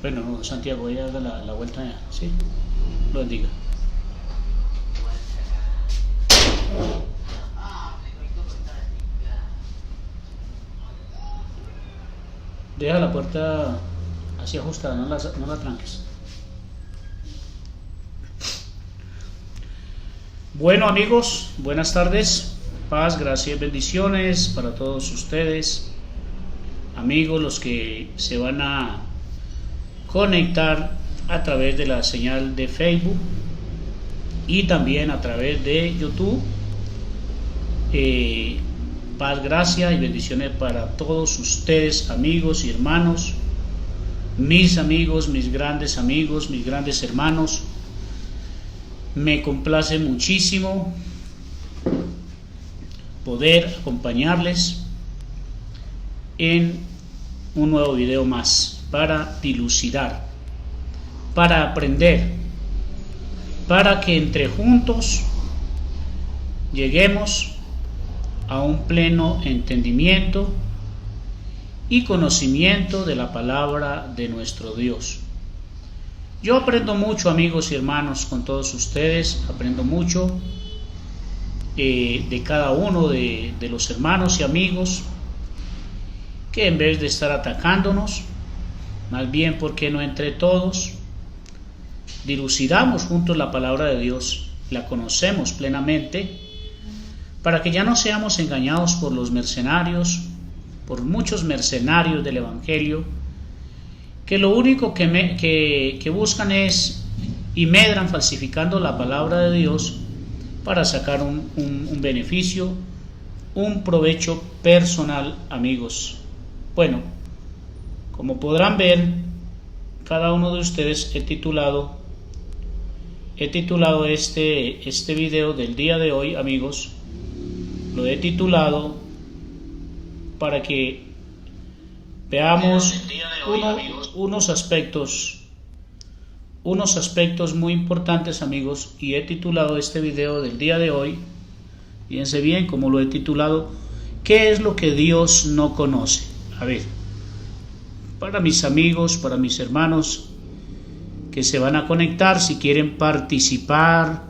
Bueno, no, Santiago, ya haga la vuelta ya, ¿sí? Lo bendiga. Deja la puerta así ajustada, no la tranques. Bueno, amigos, buenas tardes. Paz, gracia y bendiciones para todos ustedes. Amigos, los que se van a conectar a través de la señal de Facebook y también a través de YouTube. Paz, gracia y bendiciones para todos ustedes, amigos y hermanos, mis amigos, mis grandes hermanos. Me complace muchísimo poder acompañarles en un nuevo video más para dilucidar, para aprender, para que entre juntos lleguemos a un pleno entendimiento y conocimiento de la palabra de nuestro Dios. Yo aprendo mucho, amigos y hermanos, con todos ustedes. Aprendo mucho de cada uno de los hermanos y amigos, que en vez de estar atacándonos, más bien, ¿por qué no entre todos dilucidamos juntos la palabra de Dios, la conocemos plenamente, para que ya no seamos engañados por los mercenarios, por muchos mercenarios del Evangelio, que lo único que buscan es y medran falsificando la palabra de Dios para sacar un beneficio, un provecho personal, amigos. Bueno, como podrán ver, cada uno de ustedes he titulado este video del día de hoy, amigos. Lo he titulado para que veamos unos aspectos muy importantes, amigos, y he titulado este video del día de hoy, fíjense bien cómo lo he titulado: ¿qué es lo que Dios no conoce? A ver, para mis amigos, para mis hermanos que se van a conectar, si quieren participar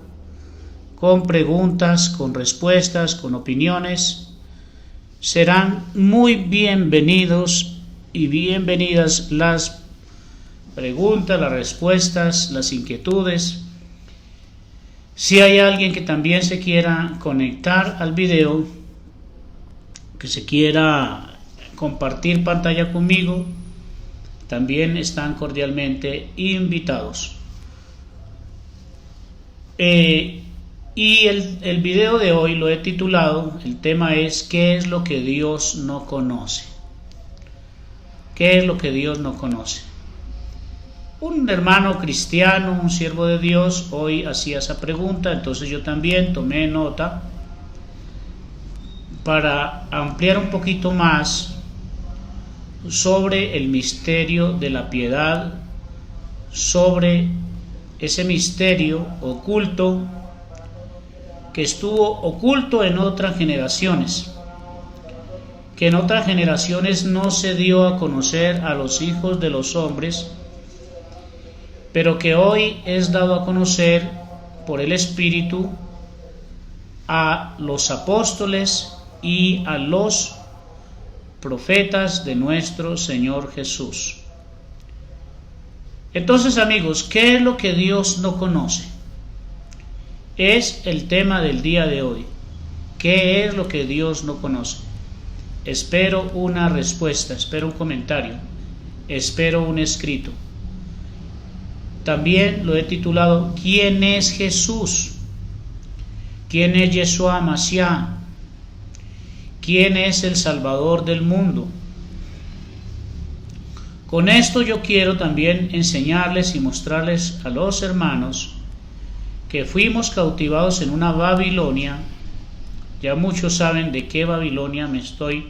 con preguntas, con respuestas, con opiniones, serán muy bienvenidos y bienvenidas las preguntas, las respuestas, las inquietudes. Si hay alguien que también se quiera conectar al video, que se quiera compartir pantalla conmigo, también están cordialmente invitados. Y el video de hoy lo he titulado, el tema es: ¿qué es lo que Dios no conoce? ¿Qué es lo que Dios no conoce? Un hermano cristiano, un siervo de Dios, hoy hacía esa pregunta, entonces yo también tomé nota para ampliar un poquito más sobre el misterio de la piedad, sobre ese misterio oculto que estuvo oculto en otras generaciones, que en otras generaciones no se dio a conocer a los hijos de los hombres, pero que hoy es dado a conocer por el Espíritu a los apóstoles y a los profetas de nuestro Señor Jesús. Entonces, amigos, ¿qué es lo que Dios no conoce? Es el tema del día de hoy. ¿Qué es lo que Dios no conoce? Espero una respuesta, espero un comentario, espero un escrito. También lo he titulado: ¿quién es Jesús? ¿Quién es Yeshua Mashiach? ¿Quién es el Salvador del mundo? Con esto yo quiero también enseñarles y mostrarles a los hermanos que fuimos cautivados en una Babilonia. Ya muchos saben de qué Babilonia me estoy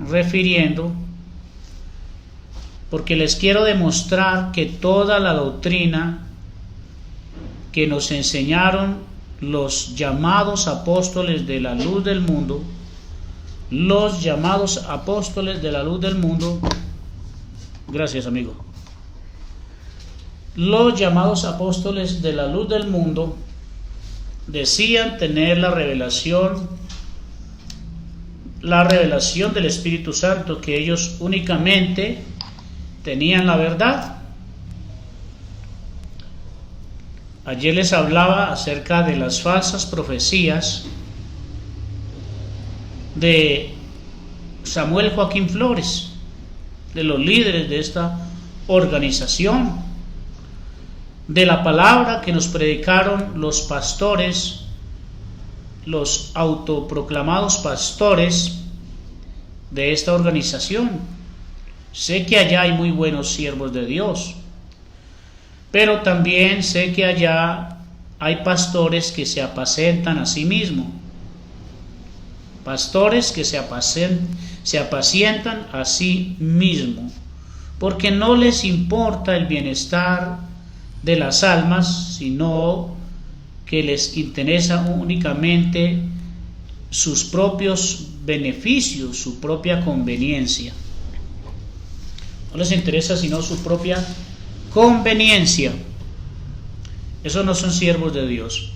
refiriendo, porque les quiero demostrar que toda la doctrina que nos enseñaron los llamados apóstoles de la luz del mundo, gracias, amigo, los llamados apóstoles de la luz del mundo decían tener la revelación del Espíritu Santo, que ellos únicamente tenían la verdad. Ayer les hablaba acerca de las falsas profecías de Samuel Joaquín Flores, de los líderes de esta organización, de la palabra que nos predicaron los pastores, los autoproclamados pastores de esta organización. Sé que allá hay muy buenos siervos de Dios, pero también sé que allá hay pastores que se apacentan a sí mismos, pastores que se apacientan a sí mismos, porque no les importa el bienestar de las almas, sino que les interesa únicamente sus propios beneficios, su propia conveniencia. No les interesa sino su propia conveniencia. Esos no son siervos de Dios.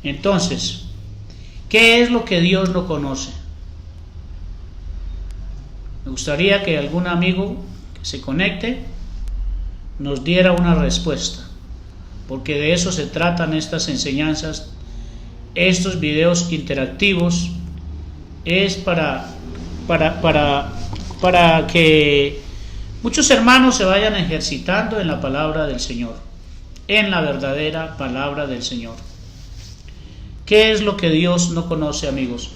Entonces, ¿qué es lo que Dios no conoce? Me gustaría que algún amigo que se conecte nos diera una respuesta, porque de eso se tratan estas enseñanzas, estos videos interactivos. Es para que muchos hermanos se vayan ejercitando en la palabra del Señor, en la verdadera palabra del Señor. ¿Qué es lo que Dios no conoce, amigos?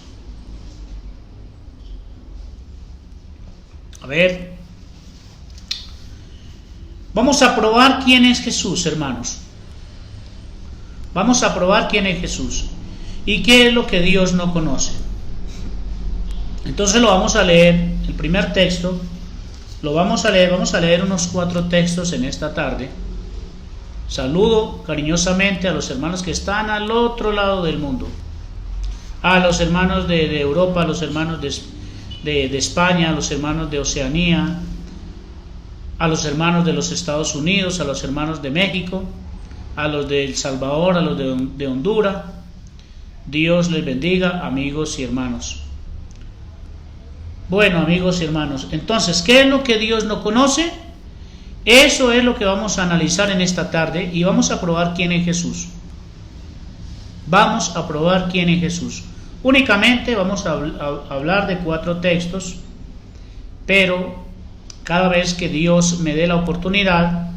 A ver, vamos a probar quién es Jesús, hermanos. Vamos a probar quién es Jesús y qué es lo que Dios no conoce. Entonces lo vamos a leer, el primer texto, lo vamos a leer unos 4 textos en esta tarde. Saludo cariñosamente a los hermanos que están al otro lado del mundo, a los hermanos de Europa, a los hermanos de España, a los hermanos de Oceanía, a los hermanos de los Estados Unidos, a los hermanos de México, a los de El Salvador, a los de Honduras. Dios les bendiga, amigos y hermanos. Bueno, amigos y hermanos, entonces, ¿qué es lo que Dios no conoce? Eso es lo que vamos a analizar en esta tarde y vamos a probar quién es Jesús. Vamos a probar quién es Jesús. Únicamente vamos a hablar de 4 textos, pero cada vez que Dios me dé la oportunidad,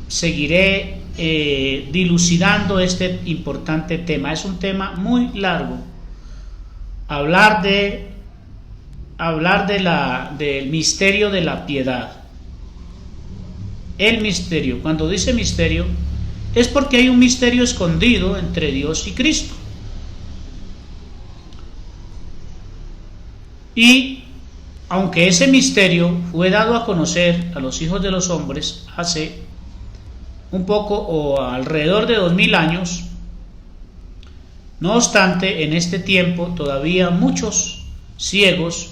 seguiré dilucidando este importante tema. Es un tema muy largo. Hablar del misterio de la piedad. El misterio. Cuando dice misterio, es porque hay un misterio escondido entre Dios y Cristo. Y aunque ese misterio fue dado a conocer a los hijos de los hombres hace un poco o alrededor de 2000 años, no obstante, en este tiempo todavía muchos ciegos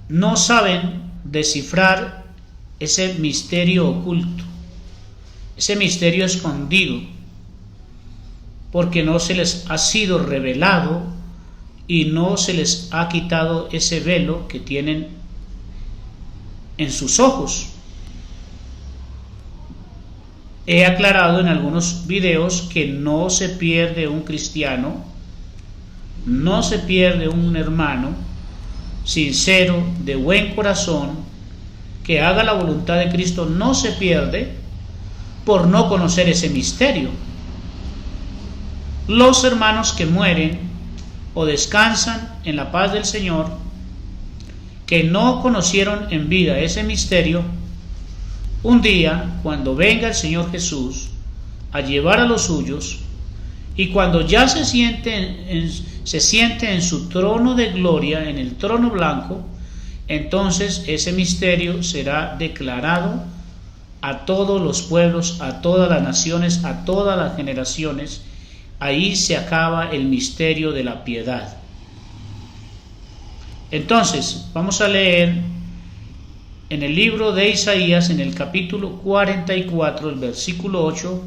no saben descifrar ese misterio oculto, ese misterio escondido, porque no se les ha sido revelado y no se les ha quitado ese velo que tienen en sus ojos. He aclarado en algunos videos que no se pierde un cristiano, no se pierde un hermano sincero, de buen corazón, que haga la voluntad de Cristo, no se pierde por no conocer ese misterio. Los hermanos que mueren o descansan en la paz del Señor, que no conocieron en vida ese misterio, un día, cuando venga el Señor Jesús a llevar a los suyos, y cuando ya se siente en su trono de gloria, en el trono blanco, entonces ese misterio será declarado a todos los pueblos, a todas las naciones, a todas las generaciones. Ahí se acaba el misterio de la piedad. Entonces, vamos a leer en el libro de Isaías, en el capítulo 44, el versículo 8,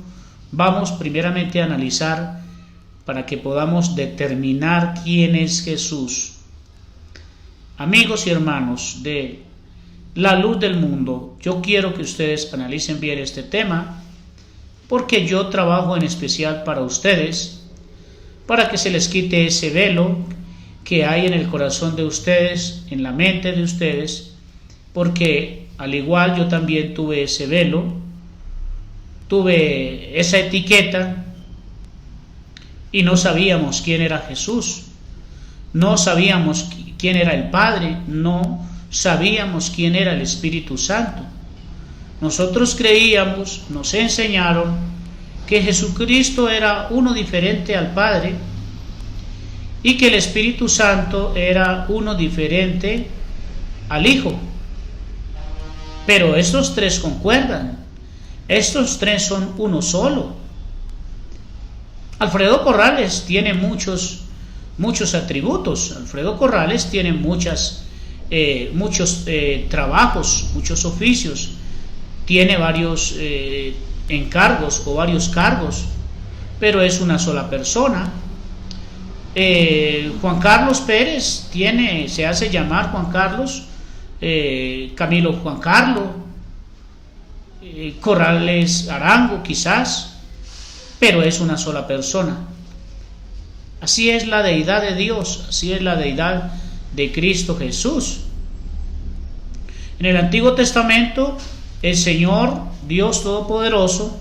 vamos primeramente a analizar para que podamos determinar quién es Jesús. Amigos y hermanos de la luz del mundo, yo quiero que ustedes analicen bien este tema, porque yo trabajo en especial para ustedes, para que se les quite ese velo que hay en el corazón de ustedes, en la mente de ustedes, porque al igual yo también tuve ese velo, tuve esa etiqueta y no sabíamos quién era Jesús, no sabíamos quién era el Padre, no sabíamos quién era el Espíritu Santo. Nosotros creíamos, nos enseñaron que Jesucristo era uno diferente al Padre y que el Espíritu Santo era uno diferente al Hijo. Pero estos tres concuerdan, estos tres son uno solo. Alfredo Corrales tiene muchos atributos. Alfredo Corrales tiene muchos trabajos, muchos oficios, tiene varios encargos o varios cargos, pero es una sola persona. Juan Carlos Pérez se hace llamar Juan Carlos, Camilo Juan Carlos, Corrales Arango quizás, pero es una sola persona. Así es la deidad de Dios, así es la deidad de Cristo Jesús. En el Antiguo Testamento, el Señor, Dios Todopoderoso,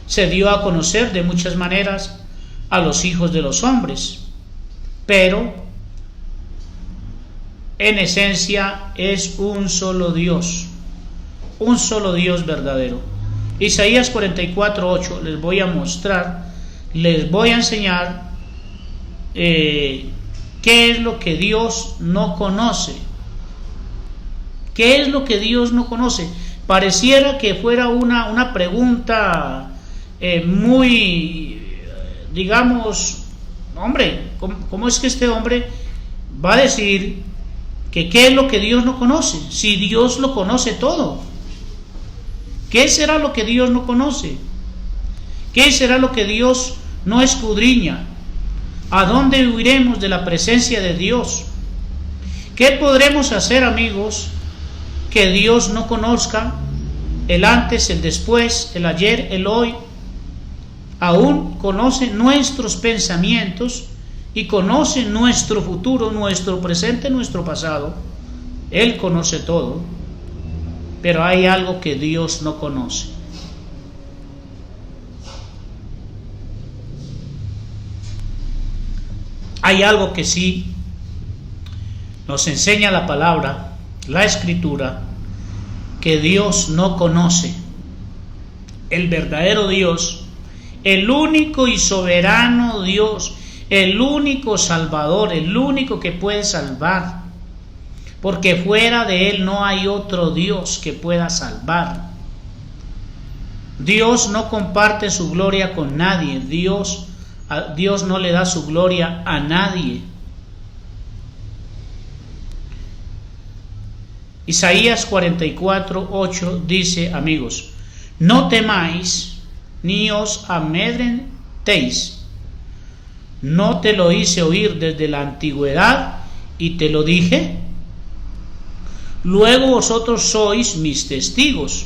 se dio a conocer de muchas maneras a los hijos de los hombres, pero en esencia es un solo Dios verdadero. Isaías 44:8 les voy a mostrar, les voy a enseñar qué es lo que Dios no conoce. ¿Qué es lo que Dios no conoce? Pareciera que fuera una pregunta muy, digamos, hombre, ¿cómo es que este hombre va a decir que qué es lo que Dios no conoce? Si Dios lo conoce todo. ¿Qué será lo que Dios no conoce? ¿Qué será lo que Dios no escudriña? ¿A dónde huiremos de la presencia de Dios? ¿Qué podremos hacer, amigos, que Dios no conozca? El antes, el después, el ayer, el hoy. Aún conoce nuestros pensamientos y conoce nuestro futuro, nuestro presente, nuestro pasado. Él conoce todo, pero hay algo que Dios no conoce. Hay algo que sí nos enseña la palabra, la Escritura, que Dios no conoce. El verdadero Dios, el único y soberano Dios, el único Salvador, el único que puede salvar, porque fuera de Él no hay otro Dios que pueda salvar. Dios no comparte su gloria con nadie. Dios no le da su gloria a nadie. Isaías 44:8 dice, amigos, no temáis ni os amedrentéis. ¿No te lo hice oír desde la antigüedad y te lo dije? Luego vosotros sois mis testigos.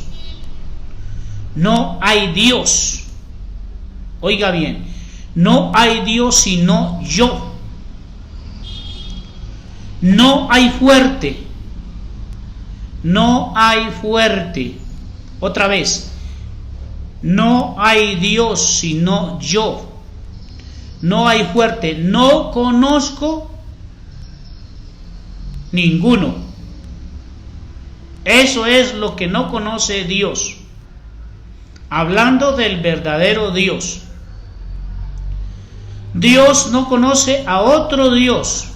No hay Dios. Oiga bien, no hay Dios sino yo. No hay fuerte. No hay fuerte. Otra vez. No hay Dios sino yo. No hay fuerte. No conozco ninguno. Eso es lo que no conoce Dios. Hablando del verdadero Dios. Dios no conoce a otro Dios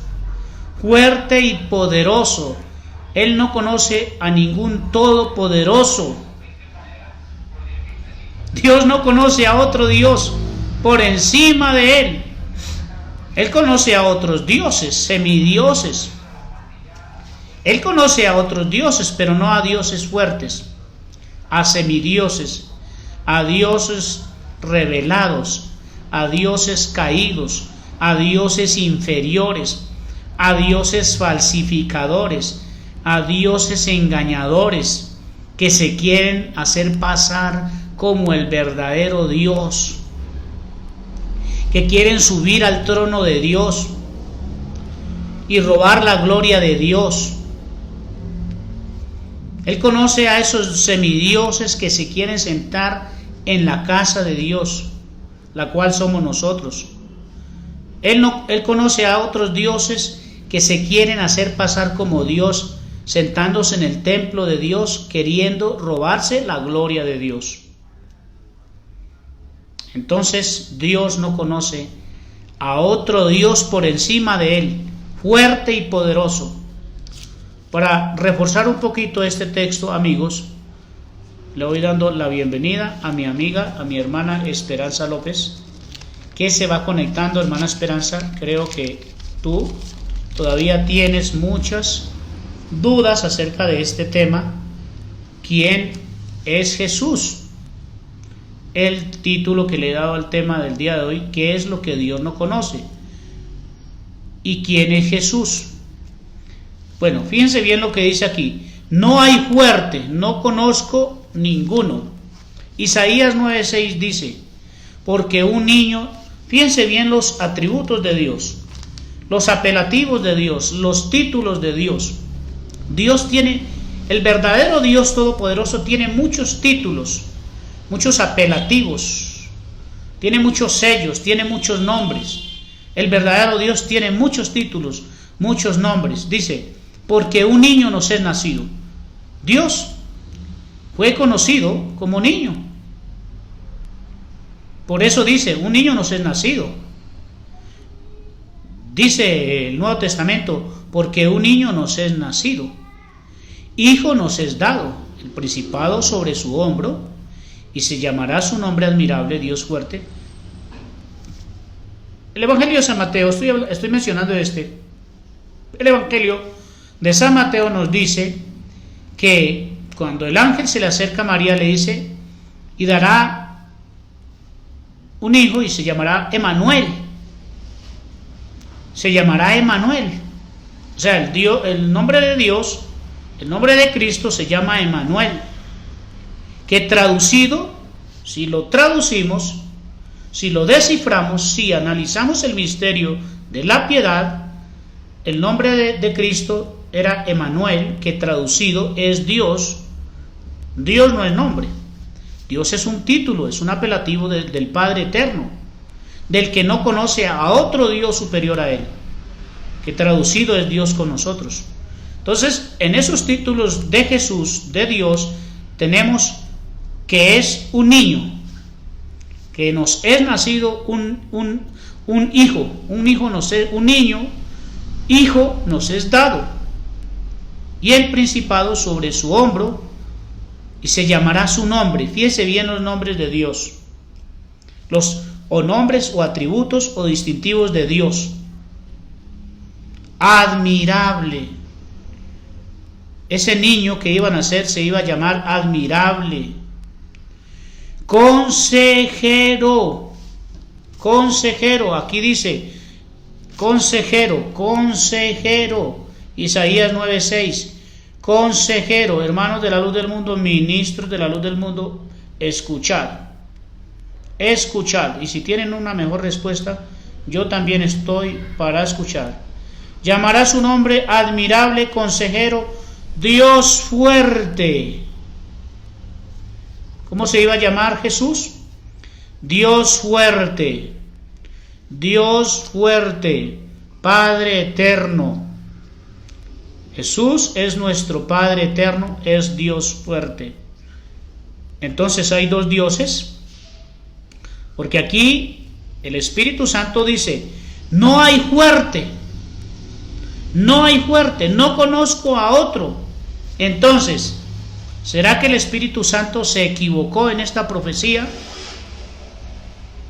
fuerte y poderoso. Él no conoce a ningún todopoderoso. Dios no conoce a otro Dios por encima de Él. Él conoce a otros dioses, semidioses. Él conoce a otros dioses, pero no a dioses fuertes, a semidioses, a dioses revelados, a dioses caídos, a dioses inferiores, a dioses falsificadores, a dioses engañadores, que se quieren hacer pasar como el verdadero Dios, que quieren subir al trono de Dios y robar la gloria de Dios. Él conoce a esos semidioses que se quieren sentar en la casa de Dios, la cual somos nosotros. Él conoce a otros dioses que se quieren hacer pasar como Dios, sentándose en el templo de Dios, queriendo robarse la gloria de Dios. Entonces Dios no conoce a otro Dios por encima de Él, fuerte y poderoso. Para reforzar un poquito este texto, amigos, le voy dando la bienvenida a mi amiga, a mi hermana Esperanza López, que se va conectando. Hermana Esperanza, creo que tú todavía tienes muchas dudas acerca de este tema. ¿Quién es Jesús? El título que le he dado al tema del día de hoy: ¿qué es lo que Dios no conoce? ¿Y quién es Jesús? Bueno, fíjense bien lo que dice aquí: no hay fuerte, no conozco ninguno. Isaías 9:6 dice: porque un niño, fíjense bien los atributos de Dios, los apelativos de Dios, los títulos de Dios. Dios tiene, el verdadero Dios todopoderoso tiene muchos títulos, muchos apelativos, tiene muchos sellos, tiene muchos nombres. El verdadero Dios tiene muchos títulos, muchos nombres. Dice: porque un niño nos es nacido. Dios fue conocido como niño. Por eso dice: un niño nos es nacido. Dice el Nuevo Testamento: porque un niño nos es nacido, hijo nos es dado, el principado sobre su hombro, y se llamará su nombre admirable, Dios fuerte. El Evangelio de San Mateo, estoy mencionando el Evangelio de San Mateo nos dice que cuando el ángel se le acerca a María, le dice: y dará un hijo y se llamará Emanuel. Se llamará Emanuel. O sea, el nombre de Dios, el nombre de Cristo se llama Emanuel, que traducido, si lo traducimos, si lo desciframos, si analizamos el misterio de la piedad, el nombre de Cristo era Emanuel, que traducido es Dios. Dios no es nombre. Dios es un título, es un apelativo del Padre eterno, del que no conoce a otro Dios superior a Él, que traducido es Dios con nosotros. Entonces, en esos títulos de Jesús, de Dios, tenemos que es un niño, que nos es nacido un hijo, un niño, hijo nos es dado, y el principado sobre su hombro, y se llamará su nombre. Fíjese bien los nombres de Dios, o nombres o atributos o distintivos de Dios. Admirable. Ese niño que iba a nacer se iba a llamar admirable. Consejero. Consejero, aquí dice consejero. Isaías 9:6. Consejero, hermanos de la luz del mundo, ministros de la luz del mundo, escuchad. Escuchad. Y si tienen una mejor respuesta, yo también estoy para escuchar. Llamará su nombre admirable, consejero, Dios fuerte. ¿Cómo se iba a llamar Jesús? Dios fuerte. Dios fuerte, Padre eterno. Jesús es nuestro Padre eterno, es Dios fuerte. Entonces hay dos dioses, porque aquí el Espíritu Santo dice: no hay fuerte, no conozco a otro. Entonces, ¿será que el Espíritu Santo se equivocó en esta profecía?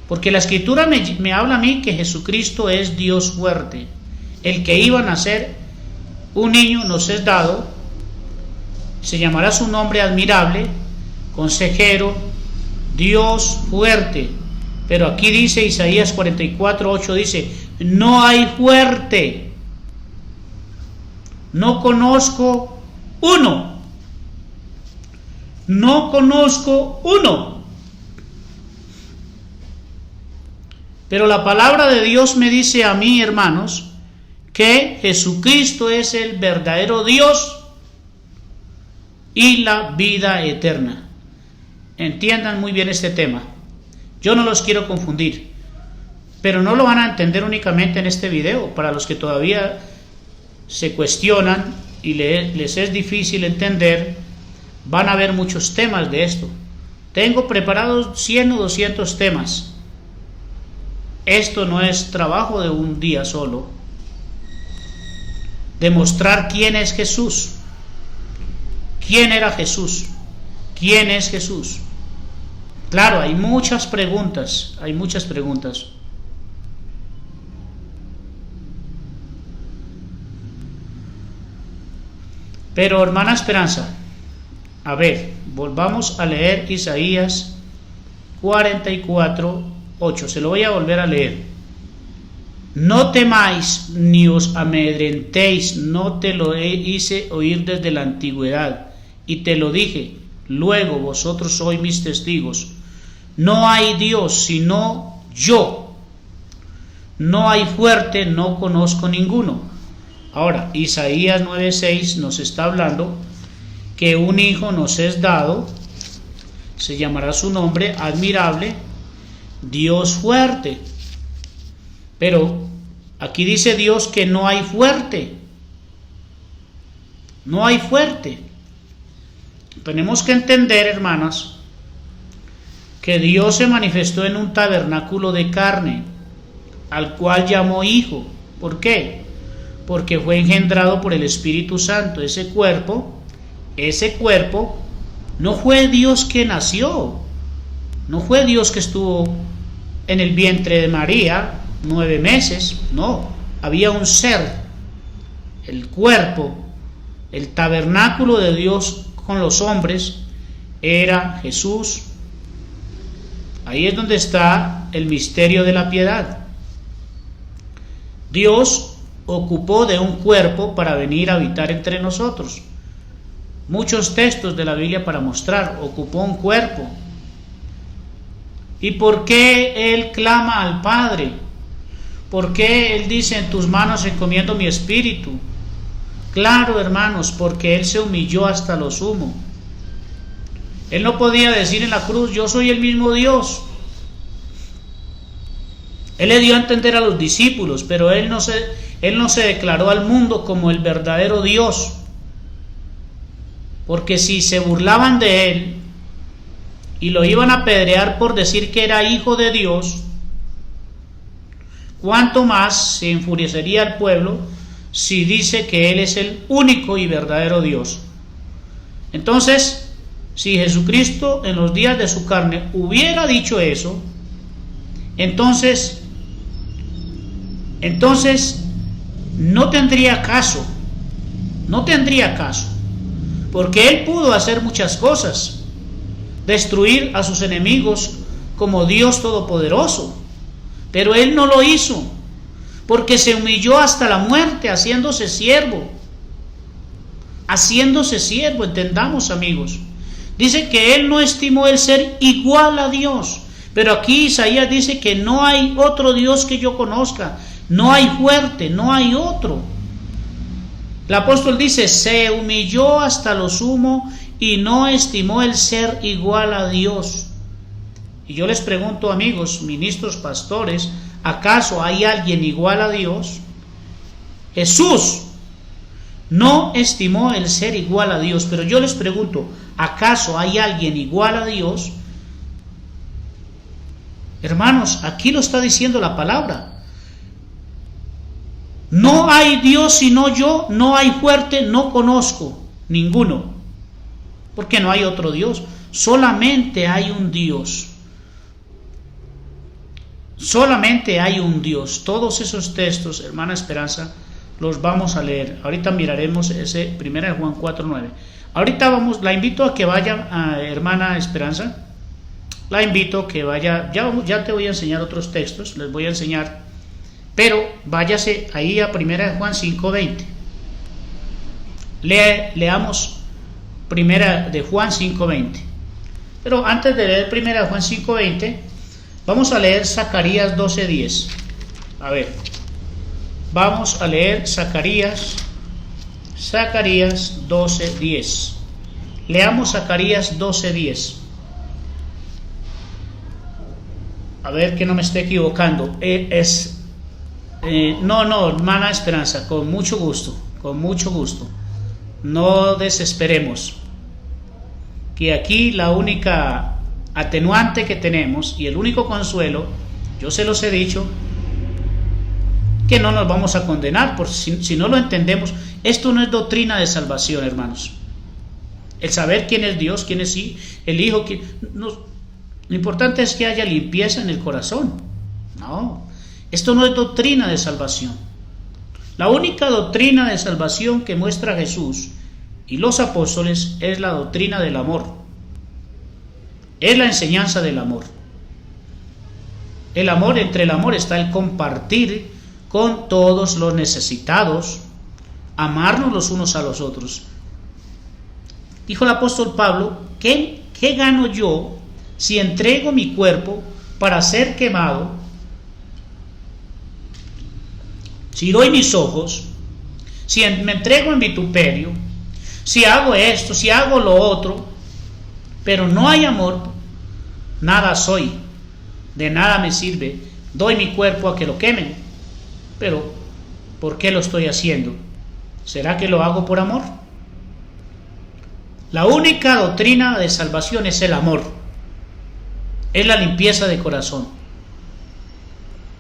Porque la Escritura me habla a mí que Jesucristo es Dios fuerte, el que iba a nacer un niño nos es dado, se llamará su nombre admirable, consejero, Dios fuerte. Pero aquí dice Isaías 44:8, dice, no hay fuerte, no conozco uno, no conozco uno. Pero la palabra de Dios me dice a mí, hermanos, que Jesucristo es el verdadero Dios y la vida eterna. Entiendan muy bien este tema. Yo no los quiero confundir, pero no lo van a entender únicamente en este video. Para los que todavía se cuestionan y les es difícil entender, van a haber muchos temas de esto. Tengo preparados 100 o 200 temas. Esto no es trabajo de un día solo. Demostrar quién es Jesús. ¿Quién era Jesús? ¿Quién es Jesús? Claro, hay muchas preguntas. Pero, hermana Esperanza, a ver, volvamos a leer Isaías 44:8. Se lo voy a volver a leer. No temáis ni os amedrentéis, no te lo hice oír desde la antigüedad, y te lo dije, luego vosotros sois mis testigos. No hay Dios sino yo, no hay fuerte, no conozco ninguno. Ahora, Isaías 9:6 nos está hablando que un hijo nos es dado, se llamará su nombre admirable, Dios fuerte. Pero aquí dice Dios que no hay fuerte. No hay fuerte. Tenemos que entender, hermanas, que Dios se manifestó en un tabernáculo de carne, al cual llamó hijo. ¿Por qué? Porque fue engendrado por el Espíritu Santo. Ese cuerpo no fue Dios que nació, no fue Dios que estuvo en el vientre de María 9 meses, no, había un ser, el cuerpo, el tabernáculo de Dios con los hombres era Jesús. Ahí es donde está el misterio de la piedad. Dios ocupó de un cuerpo para venir a habitar entre nosotros. Muchos textos de la Biblia para mostrar, ocupó un cuerpo. ¿Y por qué Él clama al Padre? ¿Por qué Él dice, en tus manos encomiendo mi espíritu? Claro, hermanos, porque Él se humilló hasta lo sumo. Él no podía decir en la cruz, yo soy el mismo Dios. Él le dio a entender a los discípulos, pero Él no se declaró al mundo como el verdadero Dios. Porque si se burlaban de Él y lo iban a apedrear por decir que era hijo de Dios, ¿cuánto más se enfurecería el pueblo si dice que Él es el único y verdadero Dios? Entonces, si Jesucristo en los días de su carne hubiera dicho eso, entonces no tendría caso, porque Él pudo hacer muchas cosas, destruir a sus enemigos como Dios Todopoderoso, pero Él no lo hizo, porque se humilló hasta la muerte, haciéndose siervo, entendamos, amigos. Dice que Él no estimó el ser igual a Dios, pero aquí Isaías dice que no hay otro Dios que yo conozca, no hay fuerte, no hay otro. El apóstol dice, se humilló hasta lo sumo y no estimó el ser igual a Dios. Y yo les pregunto, amigos, ministros, pastores, ¿acaso hay alguien igual a Dios? Jesús no estimó el ser igual a Dios, pero yo les pregunto, ¿acaso hay alguien igual a Dios? Hermanos, aquí lo está diciendo la palabra. No hay Dios sino yo, no hay fuerte, no conozco ninguno, porque no hay otro Dios, solamente hay un Dios. Solamente hay un Dios. Todos esos textos, hermana Esperanza, los vamos a leer. Ahorita miraremos ese 1 Juan 4:9. Ahorita la invito a que vaya, hermana Esperanza. La invito a que vaya, ya te voy a enseñar otros textos, les voy a enseñar, pero váyase ahí a 1 Juan 5:20. Leamos 1 de Juan 5:20. Pero antes de leer 1 Juan 5:20, vamos a leer Zacarías 12:10. A ver, vamos a leer Zacarías 12:10. Leamos Zacarías 12:10. A ver que no me esté equivocando. No, hermana Esperanza, con mucho gusto. No desesperemos. Que aquí la única atenuante que tenemos y el único consuelo, yo se los he dicho, que no nos vamos a condenar, por si no lo entendemos. Esto no es doctrina de salvación, hermanos. El saber quién es Dios, quién es el Hijo, lo importante es que haya limpieza en el corazón. No, esto no es doctrina de salvación. La única doctrina de salvación que muestra Jesús y los apóstoles es la doctrina del amor. Es la enseñanza del amor. Entre el amor está el compartir con todos los necesitados, amarnos los unos a los otros. Dijo el apóstol Pablo, ¿qué gano yo si entrego mi cuerpo para ser quemado? Si doy mis ojos, si me entrego en vituperio, si hago esto, si hago lo otro, pero no hay amor, nada soy, de nada me sirve. Doy mi cuerpo a que lo quemen, pero ¿por qué lo estoy haciendo? ¿Será que lo hago por amor? La única doctrina de salvación es el amor, es la limpieza de corazón.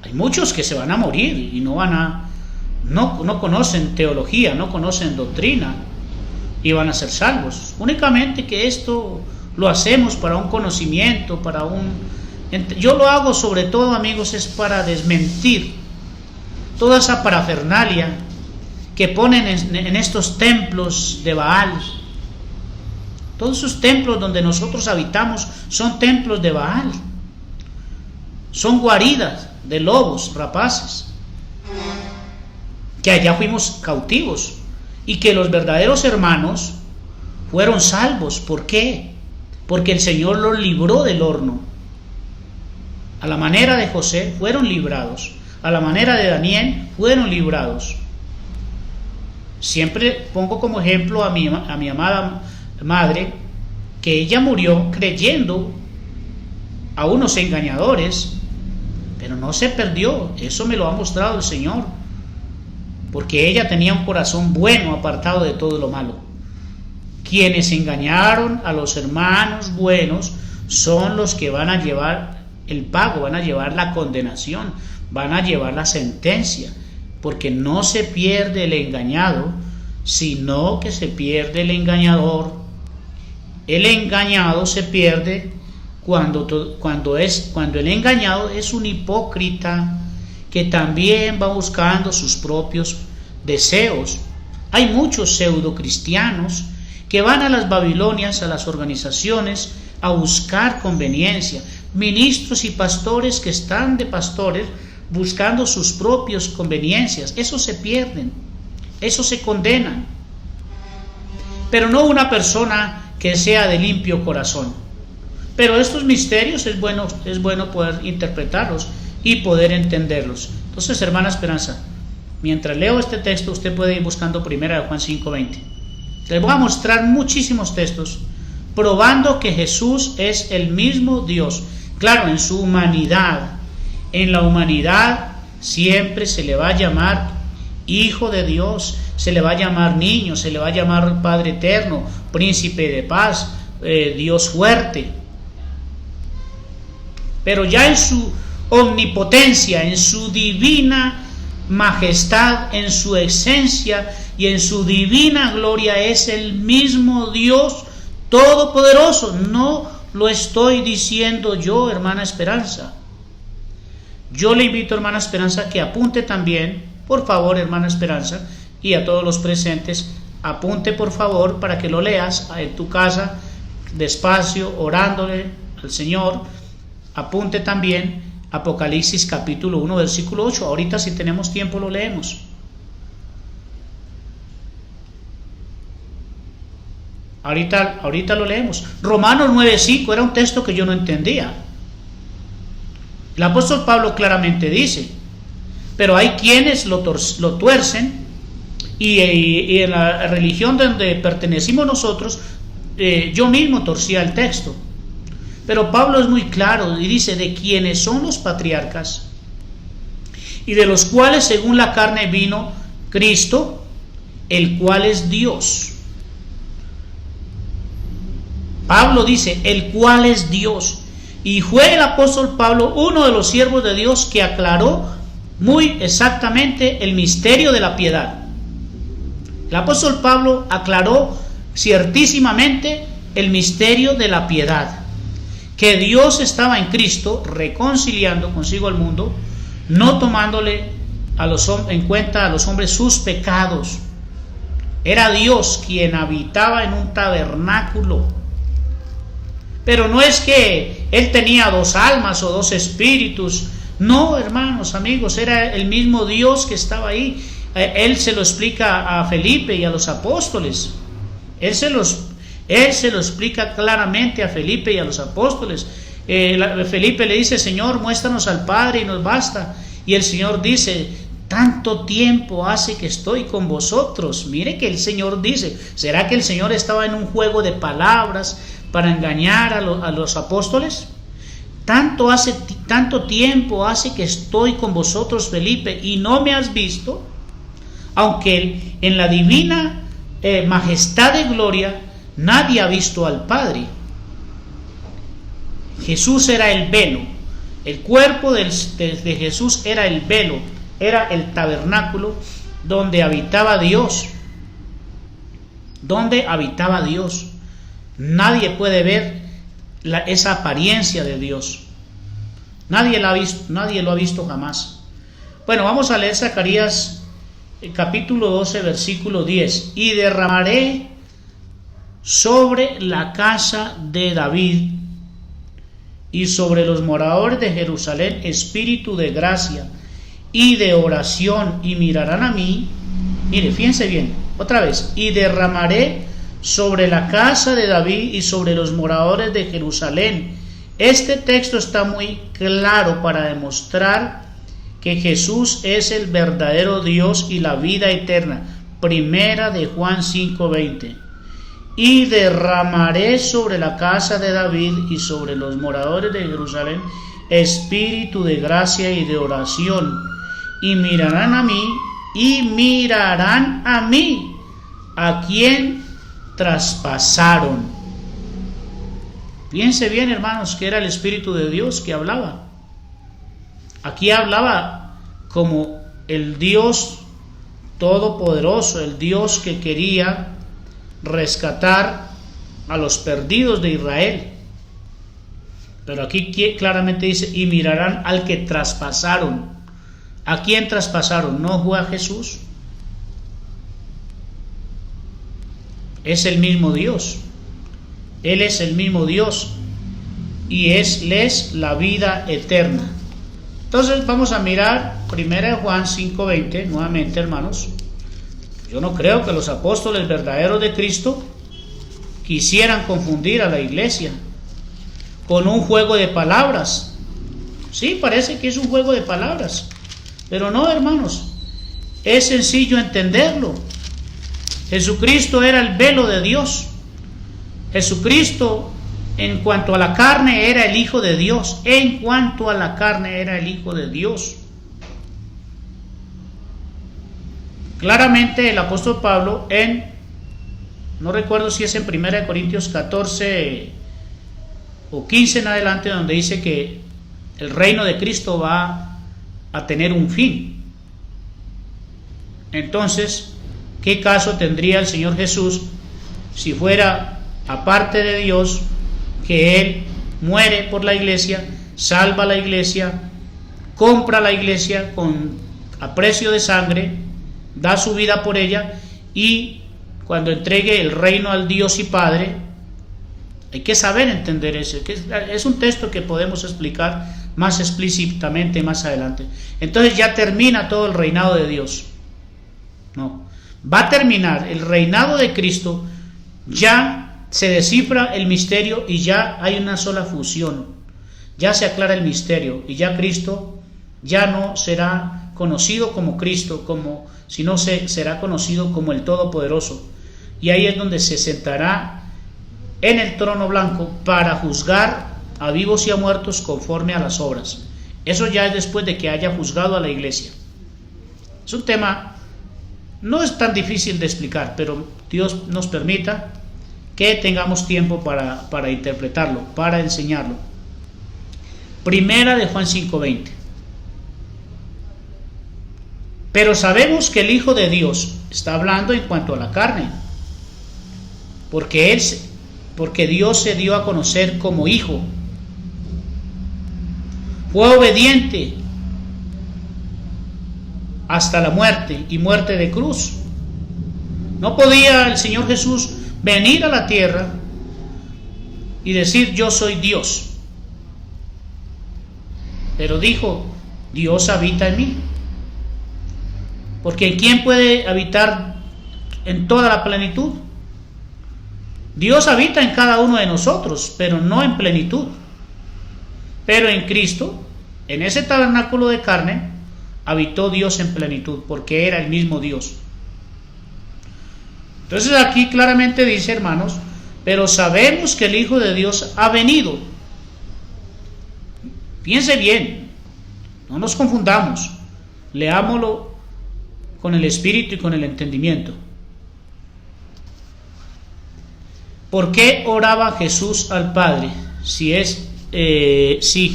Hay muchos que se van a morir y no conocen teología, no conocen doctrina y van a ser salvos. Únicamente que esto lo hacemos para un conocimiento, yo lo hago sobre todo, amigos, es para desmentir toda esa parafernalia que ponen en estos templos de Baal. Todos esos templos donde nosotros habitamos son templos de Baal. Son guaridas de lobos rapaces. Que allá fuimos cautivos y que los verdaderos hermanos fueron salvos. ¿Por qué? Porque el Señor los libró del horno. A la manera de José fueron librados. A la manera de Daniel fueron librados. Siempre pongo como ejemplo a mi amada madre, que ella murió creyendo a unos engañadores, pero no se perdió. Eso me lo ha mostrado el Señor, porque ella tenía un corazón bueno, apartado de todo lo malo. Quienes engañaron a los hermanos buenos son los que van a llevar el pago, van a llevar la condenación, van a llevar la sentencia, porque no se pierde el engañado, sino que se pierde el engañador. El engañado se pierde cuando el engañado es un hipócrita que también va buscando sus propios deseos. Hay muchos pseudo cristianos que van a las Babilonias, a las organizaciones, a buscar conveniencia. Ministros y pastores que están de pastores buscando sus propias conveniencias. Esos se pierden, esos se condenan. Pero no una persona que sea de limpio corazón. Pero estos misterios es bueno poder interpretarlos y poder entenderlos. Entonces, hermana Esperanza, mientras leo este texto, usted puede ir buscando 1 Juan 5:20. Les voy a mostrar muchísimos textos probando que Jesús es el mismo Dios. Claro, en su humanidad. En la humanidad siempre se le va a llamar Hijo de Dios, se le va a llamar niño, se le va a llamar Padre eterno, Príncipe de paz, Dios fuerte. Pero ya en su omnipotencia, en su divina majestad, en su esencia y en su divina gloria es el mismo Dios todopoderoso. No lo estoy diciendo yo, hermana Esperanza. Yo le invito, hermana Esperanza, que apunte también Por favor, hermana Esperanza, y a todos los presentes, apunte por favor para que lo leas en tu casa, despacio, orándole al Señor. Apunte también Apocalipsis capítulo 1, versículo 8. Ahorita, si tenemos tiempo, lo leemos. Ahorita lo leemos. Romanos 9:5 era un texto que yo no entendía. El apóstol Pablo claramente dice, pero hay quienes lo tuercen, y en la religión donde pertenecimos nosotros, yo mismo torcía el texto. Pero Pablo es muy claro y dice, de quienes son los patriarcas, y de los cuales según la carne vino Cristo, el cual es Dios. Pablo dice, el cual es Dios. Y fue el apóstol Pablo uno de los siervos de Dios que aclaró muy exactamente el misterio de la piedad. El apóstol Pablo aclaró ciertísimamente el misterio de la piedad, que Dios estaba en Cristo reconciliando consigo al mundo, no tomándole en cuenta a los hombres sus pecados. Era Dios quien habitaba en un tabernáculo. Pero no es que él tenía dos almas o dos espíritus. No, hermanos, amigos, era el mismo Dios que estaba ahí. Él se lo explica a Felipe y a los apóstoles. Él se lo explica claramente a Felipe y a los apóstoles. Felipe le dice, Señor, muéstranos al Padre y nos basta. Y el Señor dice, tanto tiempo hace que estoy con vosotros. Mire que el Señor dice, ¿será que el Señor estaba en un juego de palabras para engañar a los apóstoles? Tanto tiempo hace que estoy con vosotros, Felipe, y no me has visto, aunque en la divina majestad de gloria nadie ha visto al Padre. Jesús era el velo, el cuerpo de Jesús era el velo, era el tabernáculo donde habitaba Dios. Donde habitaba Dios. Nadie puede ver esa apariencia de Dios. Nadie lo ha visto jamás. Bueno, vamos a leer Zacarías capítulo 12, versículo 10. Y derramaré sobre la casa de David y sobre los moradores de Jerusalén espíritu de gracia y de oración, y mirarán a mí. Mire, fíjense bien, otra vez. Y derramaré sobre la casa de David y sobre los moradores de Jerusalén. Este texto está muy claro para demostrar que Jesús es el verdadero Dios y la vida eterna. Primera de Juan 5:20. Y derramaré sobre la casa de David y sobre los moradores de Jerusalén espíritu de gracia y de oración, y mirarán a mí, a quien traspasaron. Fíjense bien, hermanos, que era el Espíritu de Dios que hablaba. Aquí hablaba como el Dios todopoderoso, el Dios que quería rescatar a los perdidos de Israel. Pero aquí claramente dice, y mirarán al que traspasaron. ¿A quién traspasaron? ¿No fue a Jesús? Es el mismo Dios. Él es el mismo Dios y es la vida eterna. Entonces vamos a mirar 1 Juan 5:20 nuevamente, hermanos. Yo no creo que los apóstoles verdaderos de Cristo quisieran confundir a la iglesia con un juego de palabras. Sí, parece que es un juego de palabras, pero no, hermanos, es sencillo entenderlo. Jesucristo era el velo de Dios. Jesucristo, en cuanto a la carne, era el Hijo de Dios. En cuanto a la carne, era el Hijo de Dios. Claramente el apóstol Pablo no recuerdo si es en 1 Corintios 14 o 15 en adelante, donde dice que el reino de Cristo va a tener un fin. Entonces, ¿qué caso tendría el Señor Jesús si fuera, aparte de Dios, que Él muere por la iglesia, salva a la iglesia, compra a la iglesia con a precio de sangre, da su vida por ella, y cuando entregue el reino al Dios y Padre, hay que saber entender eso, que es un texto que podemos explicar más explícitamente más adelante. Entonces ya termina todo el reinado de Dios. No, va a terminar el reinado de Cristo, ya se descifra el misterio y ya hay una sola fusión, ya se aclara el misterio y ya Cristo ya no será conocido como Cristo, sino será conocido como el Todopoderoso, y ahí es donde se sentará en el trono blanco para juzgar a vivos y a muertos conforme a las obras. Eso ya es después de que haya juzgado a la iglesia. Es un tema, no es tan difícil de explicar, pero Dios nos permita que tengamos tiempo para interpretarlo, para enseñarlo. Primera de Juan 5:20. Pero sabemos que el Hijo de Dios está hablando en cuanto a la carne, porque Dios se dio a conocer como Hijo. Fue obediente hasta la muerte, y muerte de cruz. No podía el Señor Jesús venir a la tierra y decir: yo soy Dios. Pero dijo: Dios habita en mí. Porque ¿quién puede habitar en toda la plenitud? Dios habita en cada uno de nosotros, pero no en plenitud. Pero en Cristo, en ese tabernáculo de carne, habitó Dios en plenitud, porque era el mismo Dios. Entonces aquí claramente dice, hermanos, pero sabemos que el Hijo de Dios ha venido. Piense bien, no nos confundamos, leámoslo con el espíritu y con el entendimiento. ¿Por qué oraba Jesús al Padre si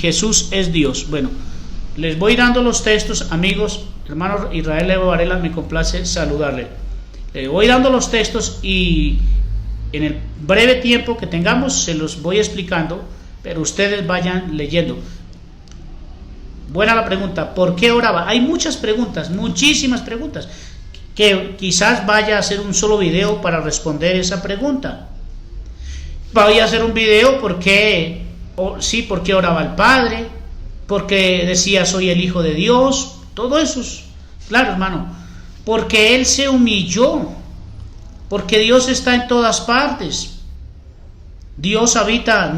Jesús es Dios? Bueno, les voy dando los textos, amigos. Hermano Israel Levo Varela, me complace saludarle. Le voy dando los textos y en el breve tiempo que tengamos se los voy explicando, pero ustedes vayan leyendo. Buena la pregunta, ¿por qué oraba? Hay muchas preguntas, muchísimas preguntas, que quizás vaya a hacer un solo video para responder esa pregunta. Voy a hacer un video ¿por qué oraba al Padre? Porque decía soy el Hijo de Dios. Todo eso es claro, hermano. Porque Él se humilló. Porque Dios está en todas partes. Dios habita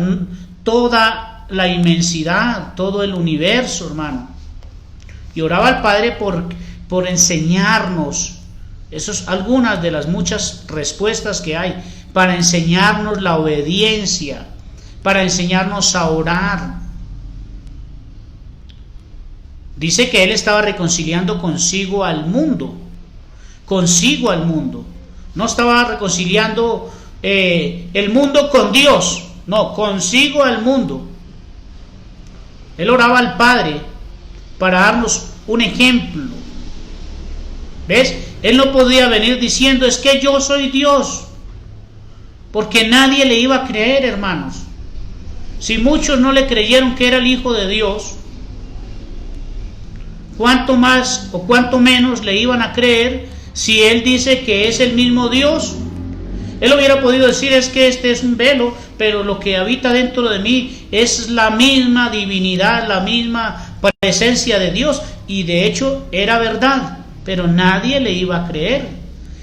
toda la inmensidad, todo el universo, hermano. Y oraba al Padre por enseñarnos. Esas son algunas de las muchas respuestas que hay. Para enseñarnos la obediencia, para enseñarnos a orar. Dice que Él estaba reconciliando consigo al mundo. No estaba reconciliando el mundo con Dios, no, consigo al mundo. Él oraba al Padre para darnos un ejemplo. ¿Ves? Él no podía venir diciendo es que yo soy Dios, porque nadie le iba a creer, hermanos. Si muchos no le creyeron que era el Hijo de Dios, ¿cuánto más o cuánto menos le iban a creer si Él dice que es el mismo Dios? Él hubiera podido decir es que este es un velo, pero lo que habita dentro de mí es la misma divinidad, la misma presencia de Dios, y de hecho era verdad, pero nadie le iba a creer.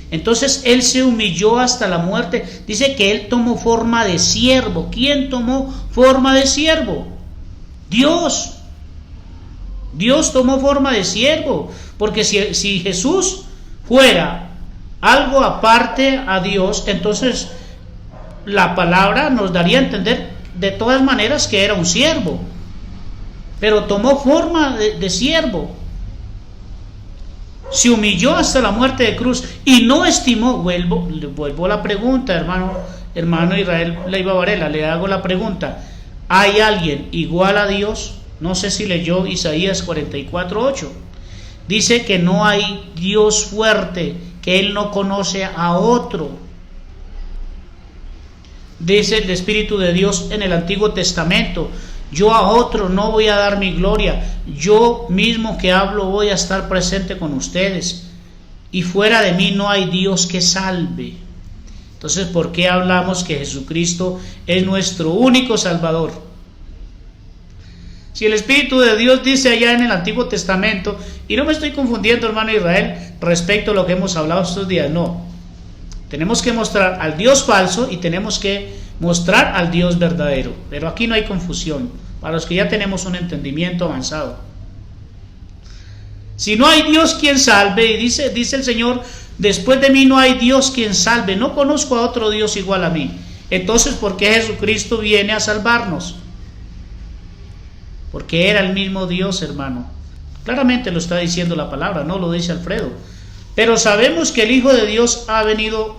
Entonces Él se humilló hasta la muerte. Dice que Él tomó forma de siervo. ¿Quién tomó forma de siervo? Dios. Dios tomó forma de siervo, porque si Jesús fuera algo aparte a Dios, entonces la palabra nos daría a entender de todas maneras que era un siervo, pero tomó forma de siervo, se humilló hasta la muerte de cruz y no estimó. Vuelvo a la pregunta, hermano Israel Leiva Varela, le hago la pregunta: ¿hay alguien igual a Dios? No sé si leyó Isaías 44:8. Dice que no hay Dios fuerte, que Él no conoce a otro. Dice el Espíritu de Dios en el Antiguo Testamento Yo a otro no voy a dar mi gloria. Yo mismo que hablo voy a estar presente con ustedes. Y fuera de mí no hay Dios que salve. Entonces, ¿por qué hablamos que Jesucristo es nuestro único Salvador? Si el Espíritu de Dios dice allá en el Antiguo Testamento, y no me estoy confundiendo, hermano Israel, respecto a lo que hemos hablado estos días, no. Tenemos que mostrar al Dios falso y tenemos que mostrar al Dios verdadero. Pero aquí no hay confusión, para los que ya tenemos un entendimiento avanzado. Si no hay Dios quien salve, y dice el Señor, después de mí no hay Dios quien salve, no conozco a otro Dios igual a mí. Entonces, ¿por qué Jesucristo viene a salvarnos? Porque era el mismo Dios, hermano. Claramente lo está diciendo la palabra, no lo dice Alfredo. Pero sabemos que el Hijo de Dios ha venido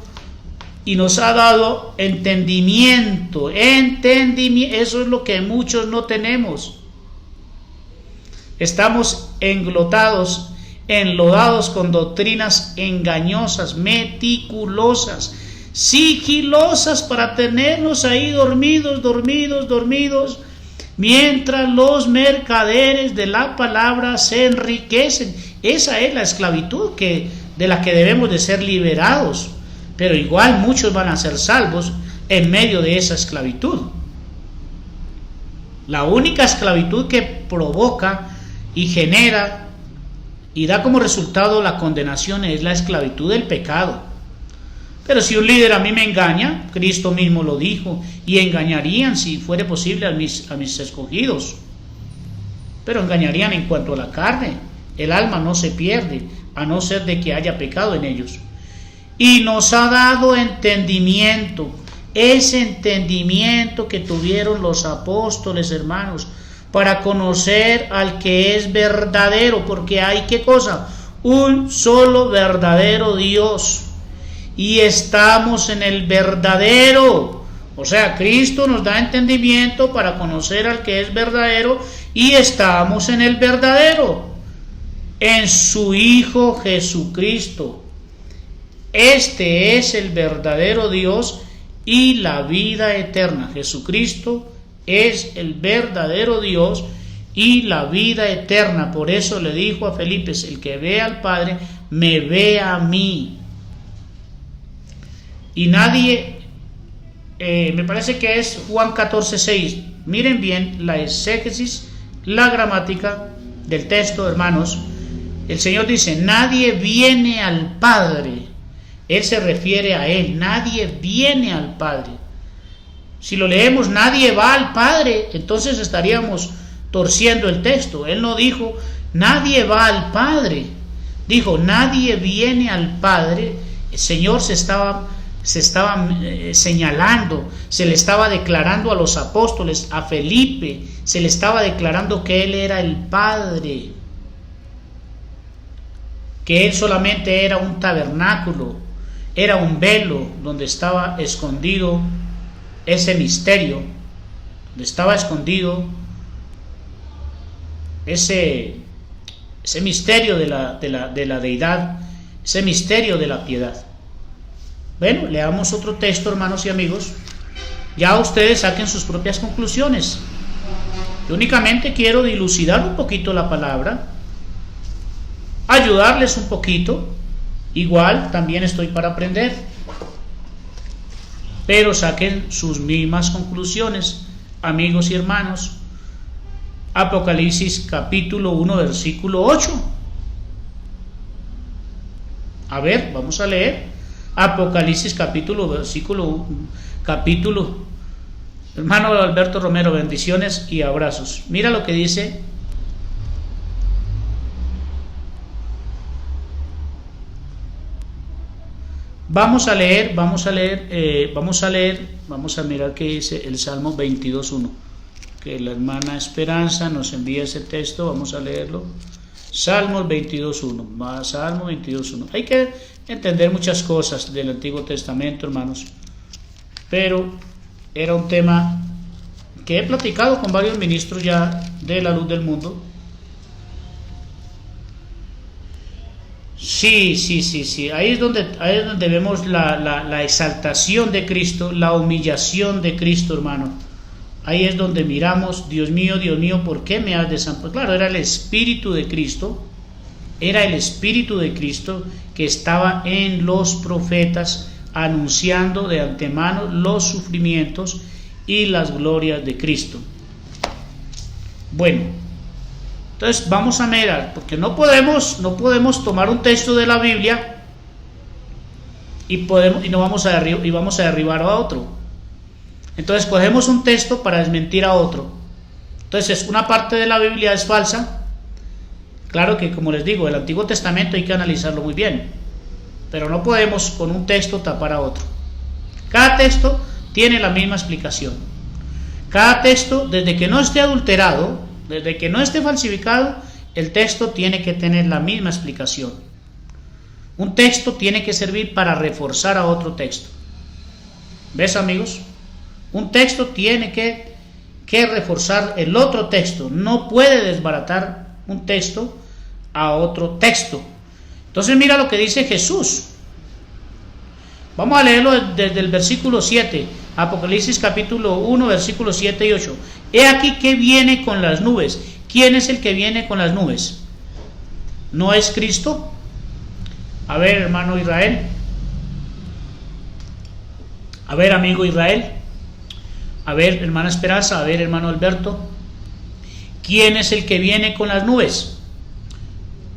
y nos ha dado entendimiento. Eso es lo que muchos no tenemos. Estamos enlodados con doctrinas engañosas, meticulosas, sigilosas, para tenernos ahí dormidos, mientras los mercaderes de la palabra se enriquecen. Esa es la esclavitud de la que debemos de ser liberados, pero igual muchos van a ser salvos en medio de esa esclavitud. La única esclavitud que provoca y genera y da como resultado la condenación es la esclavitud del pecado. Pero si un líder a mí me engaña, Cristo mismo lo dijo, y engañarían, si fuere posible, a mis escogidos. Pero engañarían en cuanto a la carne. El alma no se pierde, a no ser de que haya pecado en ellos. Y nos ha dado entendimiento, ese entendimiento que tuvieron los apóstoles, hermanos, para conocer al que es verdadero, porque hay, ¿qué cosa? Un solo verdadero Dios. Y estamos en el verdadero. O sea, Cristo nos da entendimiento para conocer al que es verdadero, y estamos en el verdadero, en su Hijo Jesucristo. Este es el verdadero Dios y la vida eterna. Jesucristo es el verdadero Dios y la vida eterna. Por eso le dijo a Felipe: el que ve al Padre me ve a mí. Y nadie, me parece que es Juan 14:6. Miren bien la exégesis, la gramática del texto, hermanos. El Señor dice: nadie viene al Padre. Él se refiere a Él. Nadie viene al Padre. Si lo leemos, nadie va al Padre, entonces estaríamos torciendo el texto. Él no dijo nadie va al Padre, dijo nadie viene al Padre. El Señor se estaba señalando, se le estaba declarando a los apóstoles, a Felipe, se le estaba declarando que Él era el Padre, que Él solamente era un tabernáculo, era un velo donde estaba escondido ese misterio, donde estaba escondido ese misterio de la deidad, ese misterio de la piedad. Bueno, leamos otro texto, hermanos y amigos. Ya ustedes saquen sus propias conclusiones. Yo únicamente quiero dilucidar un poquito la palabra, ayudarles un poquito. Igual también estoy para aprender, pero saquen sus mismas conclusiones, amigos y hermanos. Apocalipsis capítulo 1 versículo 8. A ver, vamos a leer Apocalipsis capítulo, hermano Alberto Romero, bendiciones y abrazos. Mira lo que dice. Vamos a mirar qué dice el Salmo 22.1. Que la hermana Esperanza nos envía ese texto, vamos a leerlo. Salmos 22.1. Salmo 22.1. Hay que entender muchas cosas del Antiguo Testamento, hermanos, pero era un tema que he platicado con varios ministros ya de la luz del mundo. Sí, ahí es donde vemos la exaltación de Cristo, la humillación de Cristo, hermano. ahí es donde miramos, Dios mío, ¿por qué me has desamparado? Claro, era el Espíritu de Cristo, era el Espíritu de Cristo que estaba en los profetas anunciando de antemano los sufrimientos y las glorias de Cristo. Bueno, entonces vamos a mirar, porque no podemos tomar un texto de la Biblia y vamos a derribar a otro. Entonces cogemos un texto para desmentir a otro. Entonces una parte de la Biblia es falsa. Claro que, como les digo, el Antiguo Testamento hay que analizarlo muy bien, pero no podemos con un texto tapar a otro. Cada texto tiene la misma explicación. Cada texto, desde que no esté adulterado, desde que no esté falsificado, el texto tiene que tener la misma explicación. Un texto tiene que servir para reforzar a otro texto. ¿Ves, amigos? Un texto tiene que reforzar el otro texto. No puede desbaratar un texto a otro texto. Entonces mira lo que dice Jesús. Vamos a leerlo desde el versículo 7, Apocalipsis capítulo 1, versículos 7 y 8. He aquí que viene con las nubes. ¿Quién es el que viene con las nubes? ¿No es Cristo? A ver, hermano Israel. A ver, amigo Israel. A ver, hermana Esperanza. A ver, hermano Alberto. ¿Quién es el que viene con las nubes?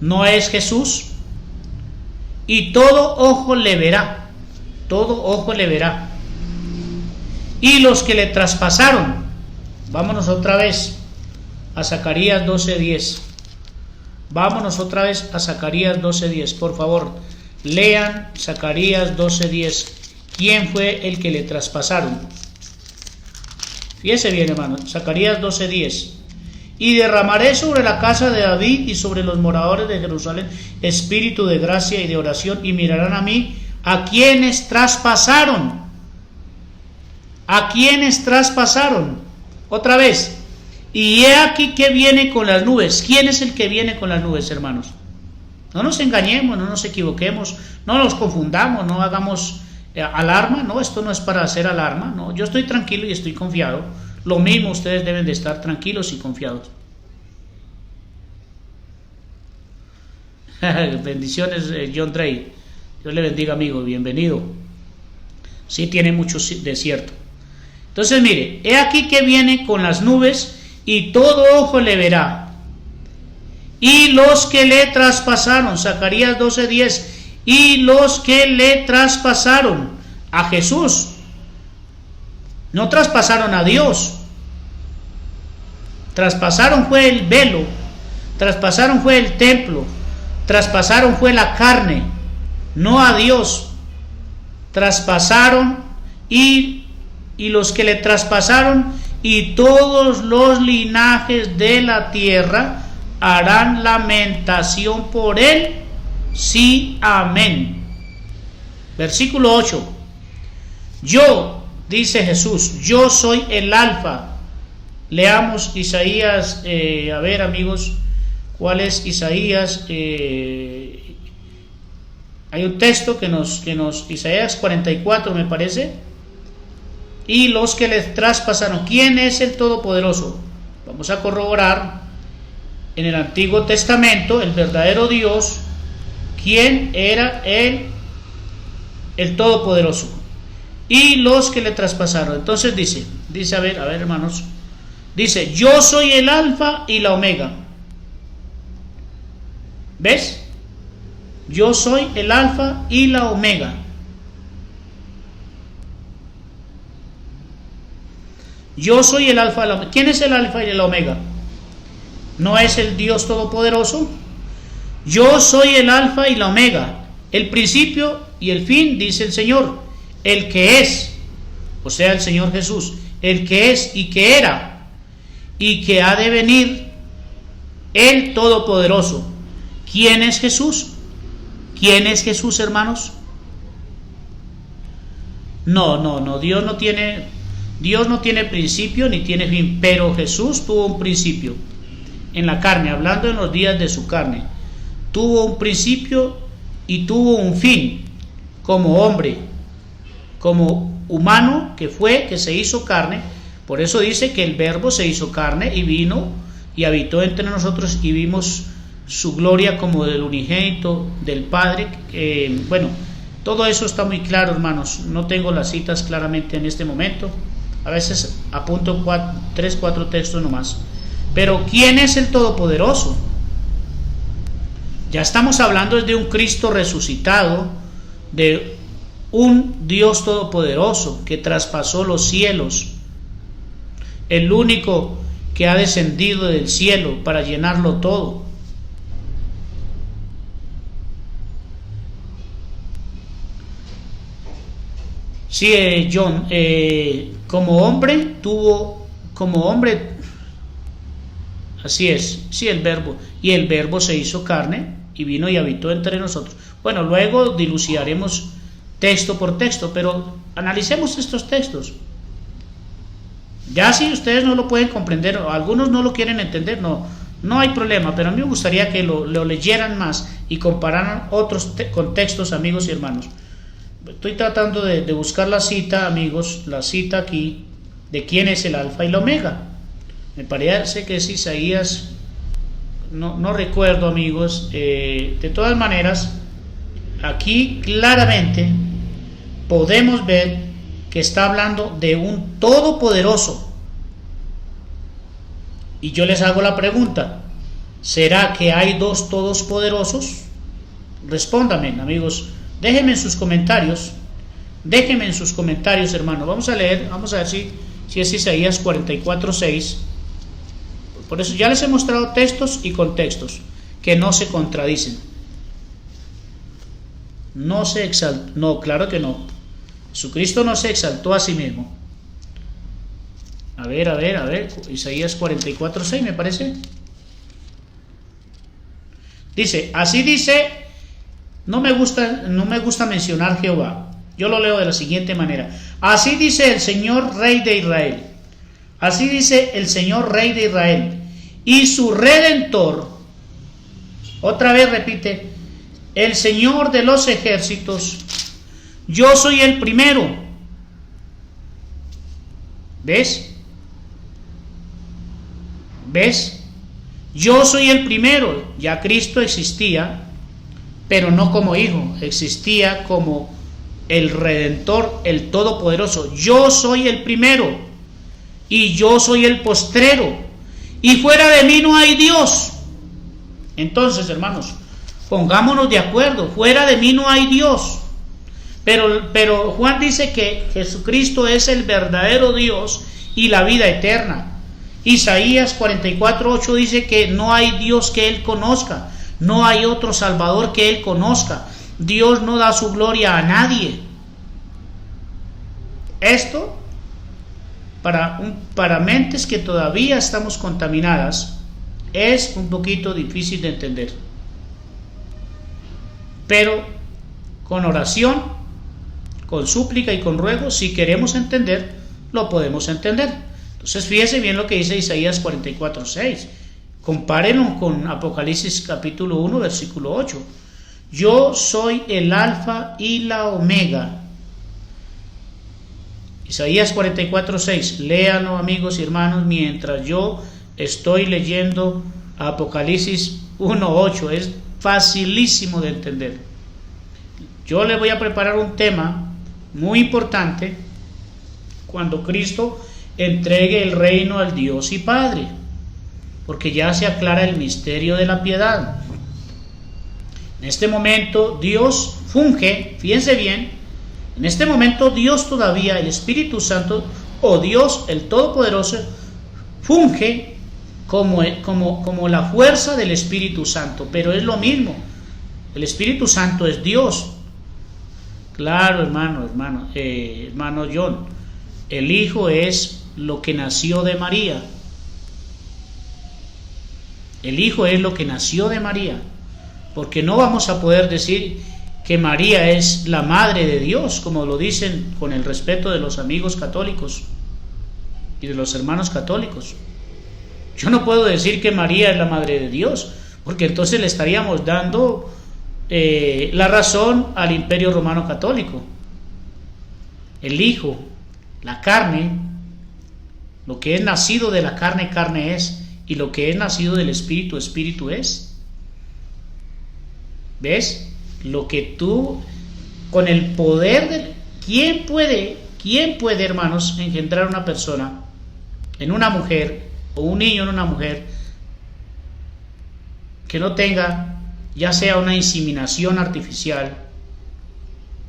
¿No es Jesús? Y todo ojo le verá. Todo ojo le verá. Y los que le traspasaron. Vámonos otra vez a Zacarías 12:10. Vámonos otra vez a Zacarías 12:10. Por favor, lean Zacarías 12:10. ¿Quién fue el que le traspasaron? Fíjese bien, hermano. Zacarías 12:10. Y derramaré sobre la casa de David y sobre los moradores de Jerusalén espíritu de gracia y de oración, y mirarán a mí, a quienes traspasaron. A quienes traspasaron. Otra vez. Y he aquí que viene con las nubes. ¿Quién es el que viene con las nubes, hermanos? No nos engañemos, no nos equivoquemos, no nos confundamos, no hagamos alarma. No, esto no es para hacer alarma. No, yo estoy tranquilo y estoy confiado. Lo mismo ustedes deben de estar tranquilos y confiados. Bendiciones, John Drake. Dios le bendiga, amigo, bienvenido. Sí, tiene mucho de cierto. Entonces mire, he aquí que viene con las nubes y todo ojo le verá. Y los que le traspasaron, Zacarías 12:10, y los que le traspasaron a Jesús, no traspasaron a Dios, traspasaron fue el velo, traspasaron fue el templo, traspasaron fue la carne, no a Dios. Traspasaron y los que le traspasaron, y todos los linajes de la tierra harán lamentación por él. Sí, amén. Versículo 8. Yo, dice Jesús, yo soy el alfa. Leamos Isaías, a ver, amigos, ¿cuál es Isaías? Hay un texto que nos Isaías 44 me parece. Y los que les traspasaron. ¿Quién es el Todopoderoso? Vamos a corroborar en el Antiguo Testamento el verdadero Dios. ¿Quién era el Todopoderoso? Y los que le traspasaron. Entonces dice, a ver hermanos, dice, yo soy el alfa y la omega. ¿Ves? Yo soy el alfa y la omega. Yo soy el alfa y la omega. ¿Quién es el alfa y la omega? ¿No es el Dios Todopoderoso? Yo soy el alfa y la omega, el principio y el fin, dice el Señor, el que es, o sea, el Señor Jesús, el que es y que era y que ha de venir, el Todopoderoso. ¿Quién es Jesús? ¿Quién es Jesús, hermanos? No, Dios no tiene principio ni tiene fin, pero Jesús tuvo un principio en la carne, hablando en los días de su carne. Tuvo un principio y tuvo un fin como hombre, como humano que se hizo carne Por eso dice que el Verbo se hizo carne y vino y habitó entre nosotros y vimos su gloria como del unigénito del Padre. Bueno, todo eso está muy claro, hermanos. No tengo las citas claramente en este momento. A veces apunto 3, 4 textos nomás. Pero ¿quién es el Todopoderoso? Ya estamos hablando de un Cristo resucitado, de un Dios todopoderoso que traspasó los cielos, el único que ha descendido del cielo para llenarlo todo. Sí, John, como hombre, así es, sí, el Verbo, y el Verbo se hizo carne y vino y habitó entre nosotros. Bueno, luego dilucidaremos texto por texto, pero analicemos estos textos. Ya si ustedes no lo pueden comprender, o algunos no lo quieren entender, no hay problema, pero a mí me gustaría que lo leyeran más y compararan otros contextos, amigos y hermanos. Estoy tratando de buscar la cita, amigos, la cita aquí de quién es el alfa y la omega. Me parece que es Isaías, no recuerdo, amigos. De todas maneras, aquí claramente podemos ver que está hablando de un todopoderoso. Y yo les hago la pregunta, ¿será que hay dos todopoderosos? Respóndanme, amigos. Déjenme en sus comentarios, hermano. Vamos a leer, vamos a ver si es Isaías 44:6. Por eso ya les he mostrado textos y contextos que no se contradicen. No, claro que no. Jesucristo no se exaltó a sí mismo. A ver, Isaías 44:6 me parece. Dice, así dice. No me gusta mencionar Jehová. Yo lo leo de la siguiente manera. Así dice el Señor Rey de Israel. Así dice el Señor Rey de Israel. Y su Redentor. Otra vez repite. El Señor de los ejércitos. Yo soy el primero. ¿Ves? Yo soy el primero. Ya Cristo existía, pero no como hijo, existía como el Redentor, el Todopoderoso. Yo soy el primero y yo soy el postrero, y fuera de mí no hay Dios. Entonces, hermanos, pongámonos de acuerdo, fuera de mí no hay Dios. Pero Juan dice que Jesucristo es el verdadero Dios y la vida eterna. Isaías 44:8 dice que no hay Dios que él conozca. No hay otro Salvador que él conozca. Dios no da su gloria a nadie. Esto, para mentes que todavía estamos contaminadas, es un poquito difícil de entender. Pero con oración, con súplica y con ruego, si queremos entender, lo podemos entender. Entonces fíjese bien lo que dice Isaías 44:6. Compárenlo con Apocalipsis capítulo 1, versículo 8. Yo soy el alfa y la omega. Isaías 44:6. Léanlo, amigos y hermanos, mientras yo estoy leyendo Apocalipsis 1:8. Es facilísimo de entender. Yo le voy a preparar un tema muy importante cuando Cristo entregue el reino al Dios y Padre, porque ya se aclara el misterio de la piedad. En este momento Dios funge, fíjense bien, en este momento Dios todavía, el Espíritu Santo, o Dios el Todopoderoso, funge como la fuerza del Espíritu Santo, pero es lo mismo. El Espíritu Santo es Dios. Claro, hermano John, el Hijo es lo que nació de María. El Hijo es lo que nació de María, porque no vamos a poder decir que María es la madre de Dios, como lo dicen con el respeto de los amigos católicos y de los hermanos católicos. Yo no puedo decir que María es la madre de Dios, porque entonces le estaríamos dando la razón al Imperio Romano Católico. El Hijo, la carne, Lo que es nacido de la carne, carne es, y lo que es nacido del espíritu, espíritu es. ¿Ves? Lo que tú, con el poder de... ¿Quién puede, hermanos, engendrar una persona en una mujer, o un niño en una mujer, que no tenga, ya sea una inseminación artificial,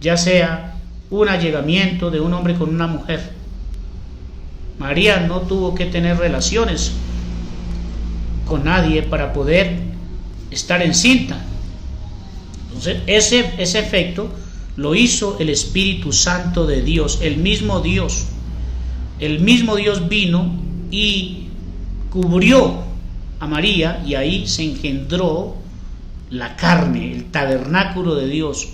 ya sea un allegamiento de un hombre con una mujer? María no tuvo que tener relaciones con nadie para poder estar encinta. Entonces ese efecto lo hizo el Espíritu Santo de Dios, el mismo Dios. El mismo Dios vino y cubrió a María, y ahí se engendró la carne, el tabernáculo de Dios,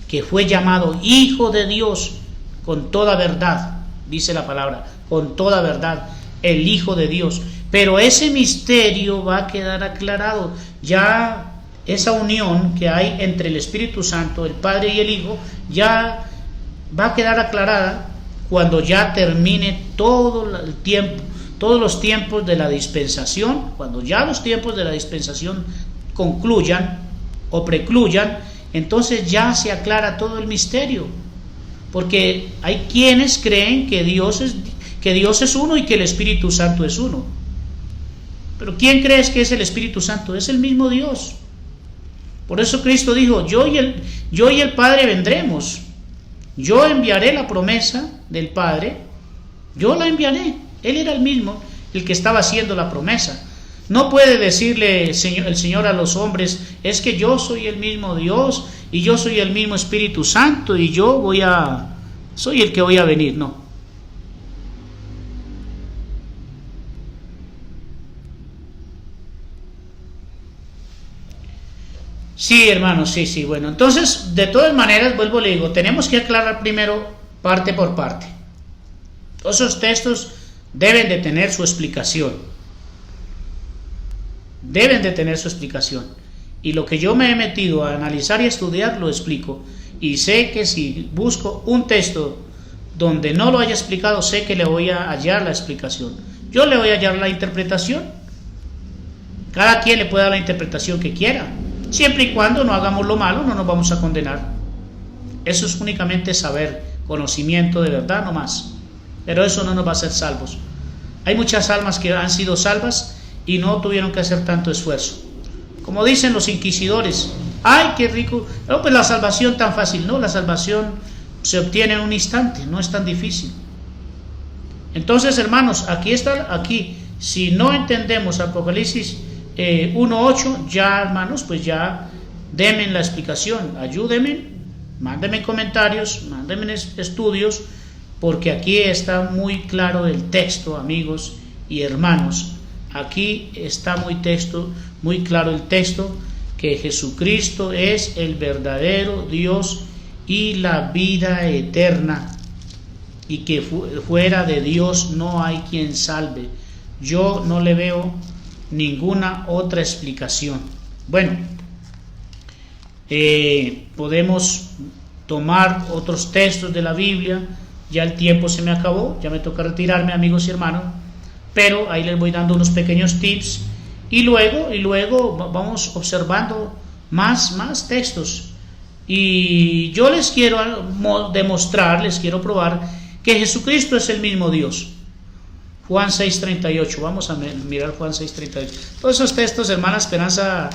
que fue llamado Hijo de Dios con toda verdad, dice la palabra, con toda verdad, el Hijo de Dios. Pero ese misterio va a quedar aclarado. Ya esa unión que hay entre el Espíritu Santo, el Padre y el Hijo, ya va a quedar aclarada cuando ya termine todo el tiempo, todos los tiempos de la dispensación. Cuando ya los tiempos de la dispensación concluyan o precluyan, entonces ya se aclara todo el misterio, porque hay quienes creen que Dios es uno y que el Espíritu Santo es uno. Pero ¿quién crees que es el Espíritu Santo? Es el mismo Dios. Por eso Cristo dijo: yo y el Padre vendremos. Yo enviaré la promesa del Padre, yo la enviaré. Él era el mismo, el que estaba haciendo la promesa. No puede decirle el Señor a los hombres: es que yo soy el mismo Dios y yo soy el mismo Espíritu Santo y soy el que voy a venir. No. Sí, hermanos, sí. Bueno, entonces, de todas maneras, vuelvo y le digo, tenemos que aclarar primero parte por parte. Todos esos textos deben de tener su explicación. Deben de tener su explicación. Y lo que yo me he metido a analizar y a estudiar, lo explico. Y sé que si busco un texto donde no lo haya explicado, sé que le voy a hallar la explicación. Yo le voy a hallar la interpretación. Cada quien le puede dar la interpretación que quiera. Siempre y cuando no hagamos lo malo, no nos vamos a condenar. Eso es únicamente saber, conocimiento de verdad, no más. Pero eso no nos va a hacer salvos. Hay muchas almas que han sido salvas y no tuvieron que hacer tanto esfuerzo. Como dicen los inquisidores: ¡ay, qué rico! No, pues la salvación tan fácil. No, la salvación se obtiene en un instante, no es tan difícil. Entonces, hermanos, aquí, si no entendemos Apocalipsis 1.8, ya, hermanos, pues ya denme la explicación, ayúdenme, mándenme comentarios, mándenme estudios, porque aquí está muy claro el texto, amigos y hermanos. Aquí está muy claro el texto, que Jesucristo es el verdadero Dios y la vida eterna, y que fuera de Dios no hay quien salve. Yo no le veo ninguna otra explicación. Bueno, podemos tomar otros textos de la Biblia. Ya el tiempo se me acabó, ya me toca retirarme, amigos y hermanos, pero ahí les voy dando unos pequeños tips, y luego vamos observando más textos. Y yo les quiero demostrar, les quiero probar que Jesucristo es el mismo Dios. Juan 6.38, vamos a mirar Juan 6.38. Todos esos textos, hermana Esperanza,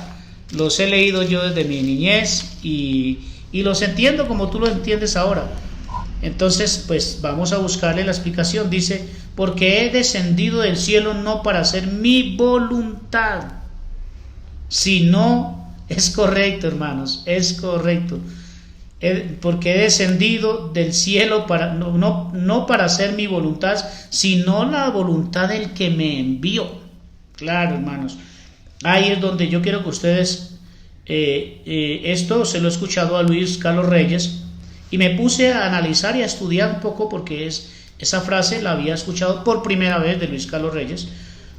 los he leído yo desde mi niñez y los entiendo como tú lo entiendes ahora. Entonces, pues vamos a buscarle la explicación. Dice: porque he descendido del cielo no para hacer mi voluntad, sino, es correcto, hermanos, es correcto, porque he descendido del cielo para no para hacer mi voluntad, sino la voluntad del que me envió. Claro, hermanos, ahí es donde yo quiero que ustedes, esto se lo he escuchado a Luis Carlos Reyes, y me puse a analizar y a estudiar un poco, porque esa frase la había escuchado por primera vez de Luis Carlos Reyes,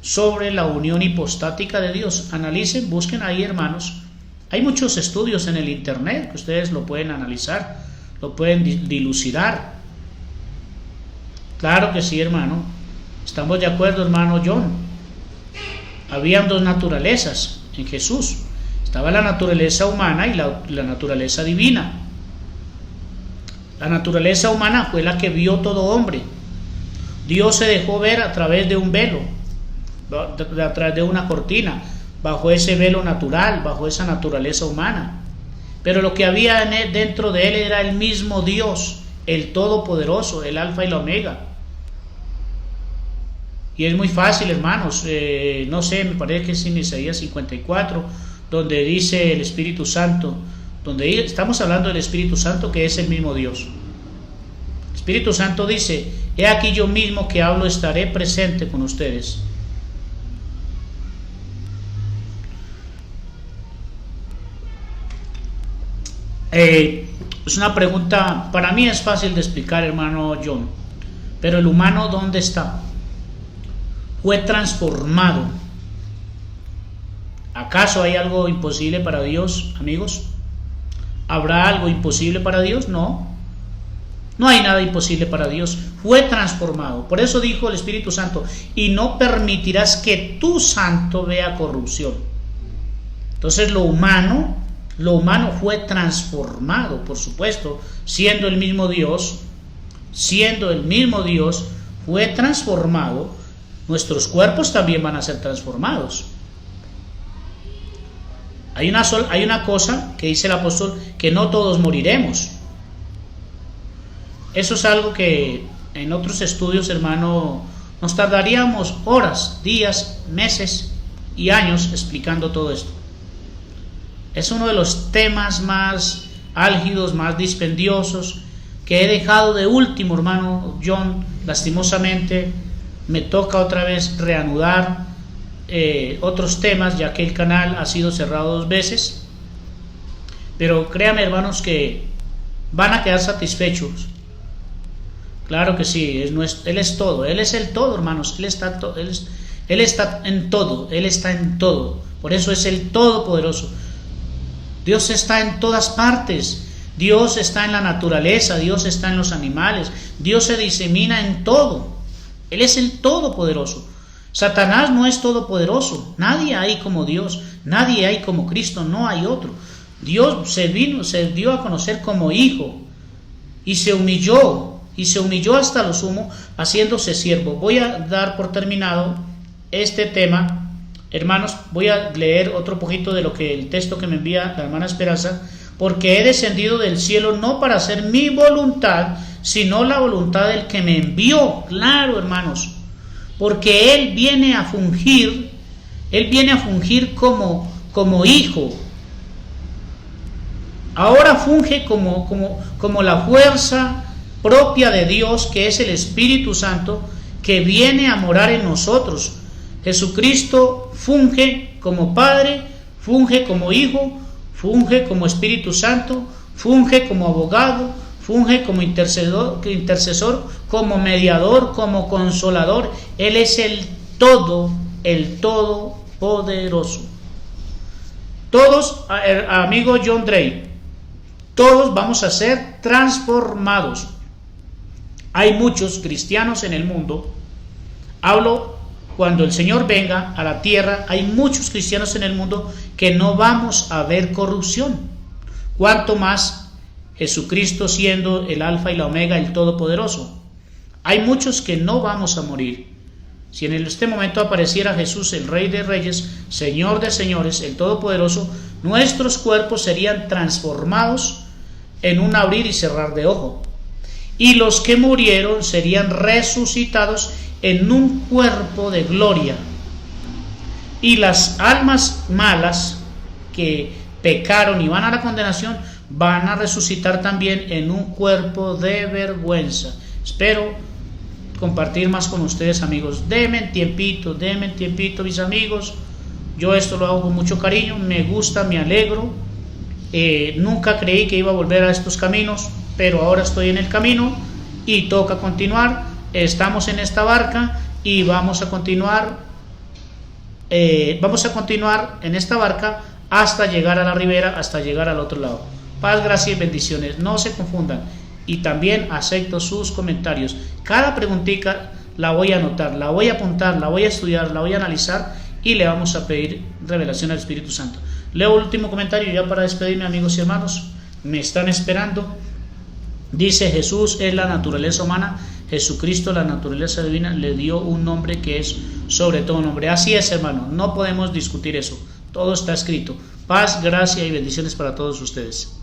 sobre la unión hipostática de Dios. Analicen, busquen ahí, hermanos. Hay muchos estudios en el internet que ustedes lo pueden analizar, lo pueden dilucidar. Claro que sí, hermano. ¿Estamos de acuerdo, hermano John? Habían dos naturalezas en Jesús. Estaba la naturaleza humana y la naturaleza divina. La naturaleza humana fue la que vio todo hombre. Dios se dejó ver a través de un velo, a través de una cortina, bajo ese velo natural, bajo esa naturaleza humana. Pero lo que había dentro de él era el mismo Dios, el Todopoderoso, el Alfa y la Omega. Y es muy fácil, hermanos, no sé, me parece que es en Isaías 54, donde dice el Espíritu Santo, donde estamos hablando del Espíritu Santo, que es el mismo Dios. El Espíritu Santo dice: he aquí yo mismo que hablo, estaré presente con ustedes. Es una pregunta, para mí es fácil de explicar, hermano John, pero el humano, ¿dónde está? Fue transformado. ¿Acaso hay algo imposible para Dios, amigos? ¿Habrá algo imposible para Dios? No. No hay nada imposible para Dios. Fue transformado. Por eso dijo el Espíritu Santo: y no permitirás que tu santo vea corrupción. Entonces lo humano fue transformado, por supuesto, siendo el mismo Dios, fue transformado. Nuestros cuerpos también van a ser transformados. Hay una cosa que dice el apóstol, que no todos moriremos. Eso es algo que en otros estudios, hermano, nos tardaríamos horas, días, meses y años explicando todo esto. Es uno de los temas más álgidos, más dispendiosos, que he dejado de último, hermano John. Lastimosamente me toca otra vez reanudar otros temas, ya que el canal ha sido cerrado 2 veces, pero créanme, hermanos, que van a quedar satisfechos. Claro que sí, Él es todo, Él es el todo, hermanos. Él está en todo, Él está en todo. Por eso es el Todopoderoso. Dios está en todas partes. Dios está en la naturaleza, Dios está en los animales, Dios se disemina en todo. Él es el Todopoderoso. Satanás no es todopoderoso. Nadie hay como Dios, nadie hay como Cristo, no hay otro. Dios se dio a conocer como hijo y se humilló hasta lo sumo, haciéndose siervo. Voy a dar por terminado este tema, hermanos. Voy a leer otro poquito de lo que el texto que me envía la hermana Esperanza. Porque he descendido del cielo no para hacer mi voluntad, sino la voluntad del que me envió. Claro, hermanos, porque Él viene a fungir como hijo. Ahora funge como la fuerza propia de Dios, que es el Espíritu Santo, que viene a morar en nosotros. Jesucristo funge como Padre, funge como Hijo, funge como Espíritu Santo, funge como abogado, funge como intercesor, como mediador, como consolador. Él es el Todopoderoso. Todos, amigo John Drake, todos vamos a ser transformados. Hay muchos cristianos en el mundo. Hablo cuando el Señor venga a la tierra, hay muchos cristianos en el mundo que no vamos a ver corrupción. Cuanto más Jesucristo siendo el Alfa y la Omega, el Todopoderoso. Hay muchos que no vamos a morir. Si en este momento apareciera Jesús, el Rey de Reyes, Señor de Señores, el Todopoderoso, nuestros cuerpos serían transformados en un abrir y cerrar de ojo. Y los que murieron serían resucitados en un cuerpo de gloria. Y las almas malas que pecaron y van a la condenación van a resucitar también en un cuerpo de vergüenza. Espero compartir más con ustedes, amigos. Denme tiempito, mis amigos. Yo esto lo hago con mucho cariño, me gusta, me alegro. Nunca creí que iba a volver a estos caminos, pero ahora estoy en el camino y toca continuar. Estamos en esta barca y vamos a continuar en esta barca hasta llegar a la ribera, hasta llegar al otro lado. Paz, gracia y bendiciones. No se confundan. Y también acepto sus comentarios. Cada preguntita la voy a anotar, la voy a apuntar, la voy a estudiar, la voy a analizar y le vamos a pedir revelación al Espíritu Santo. Leo el último comentario ya para despedirme, amigos y hermanos. Me están esperando. Dice: Jesús es la naturaleza humana, Jesucristo la naturaleza divina, le dio un nombre que es sobre todo nombre. Así es, hermano, no podemos discutir eso, todo está escrito. Paz, gracia y bendiciones para todos ustedes.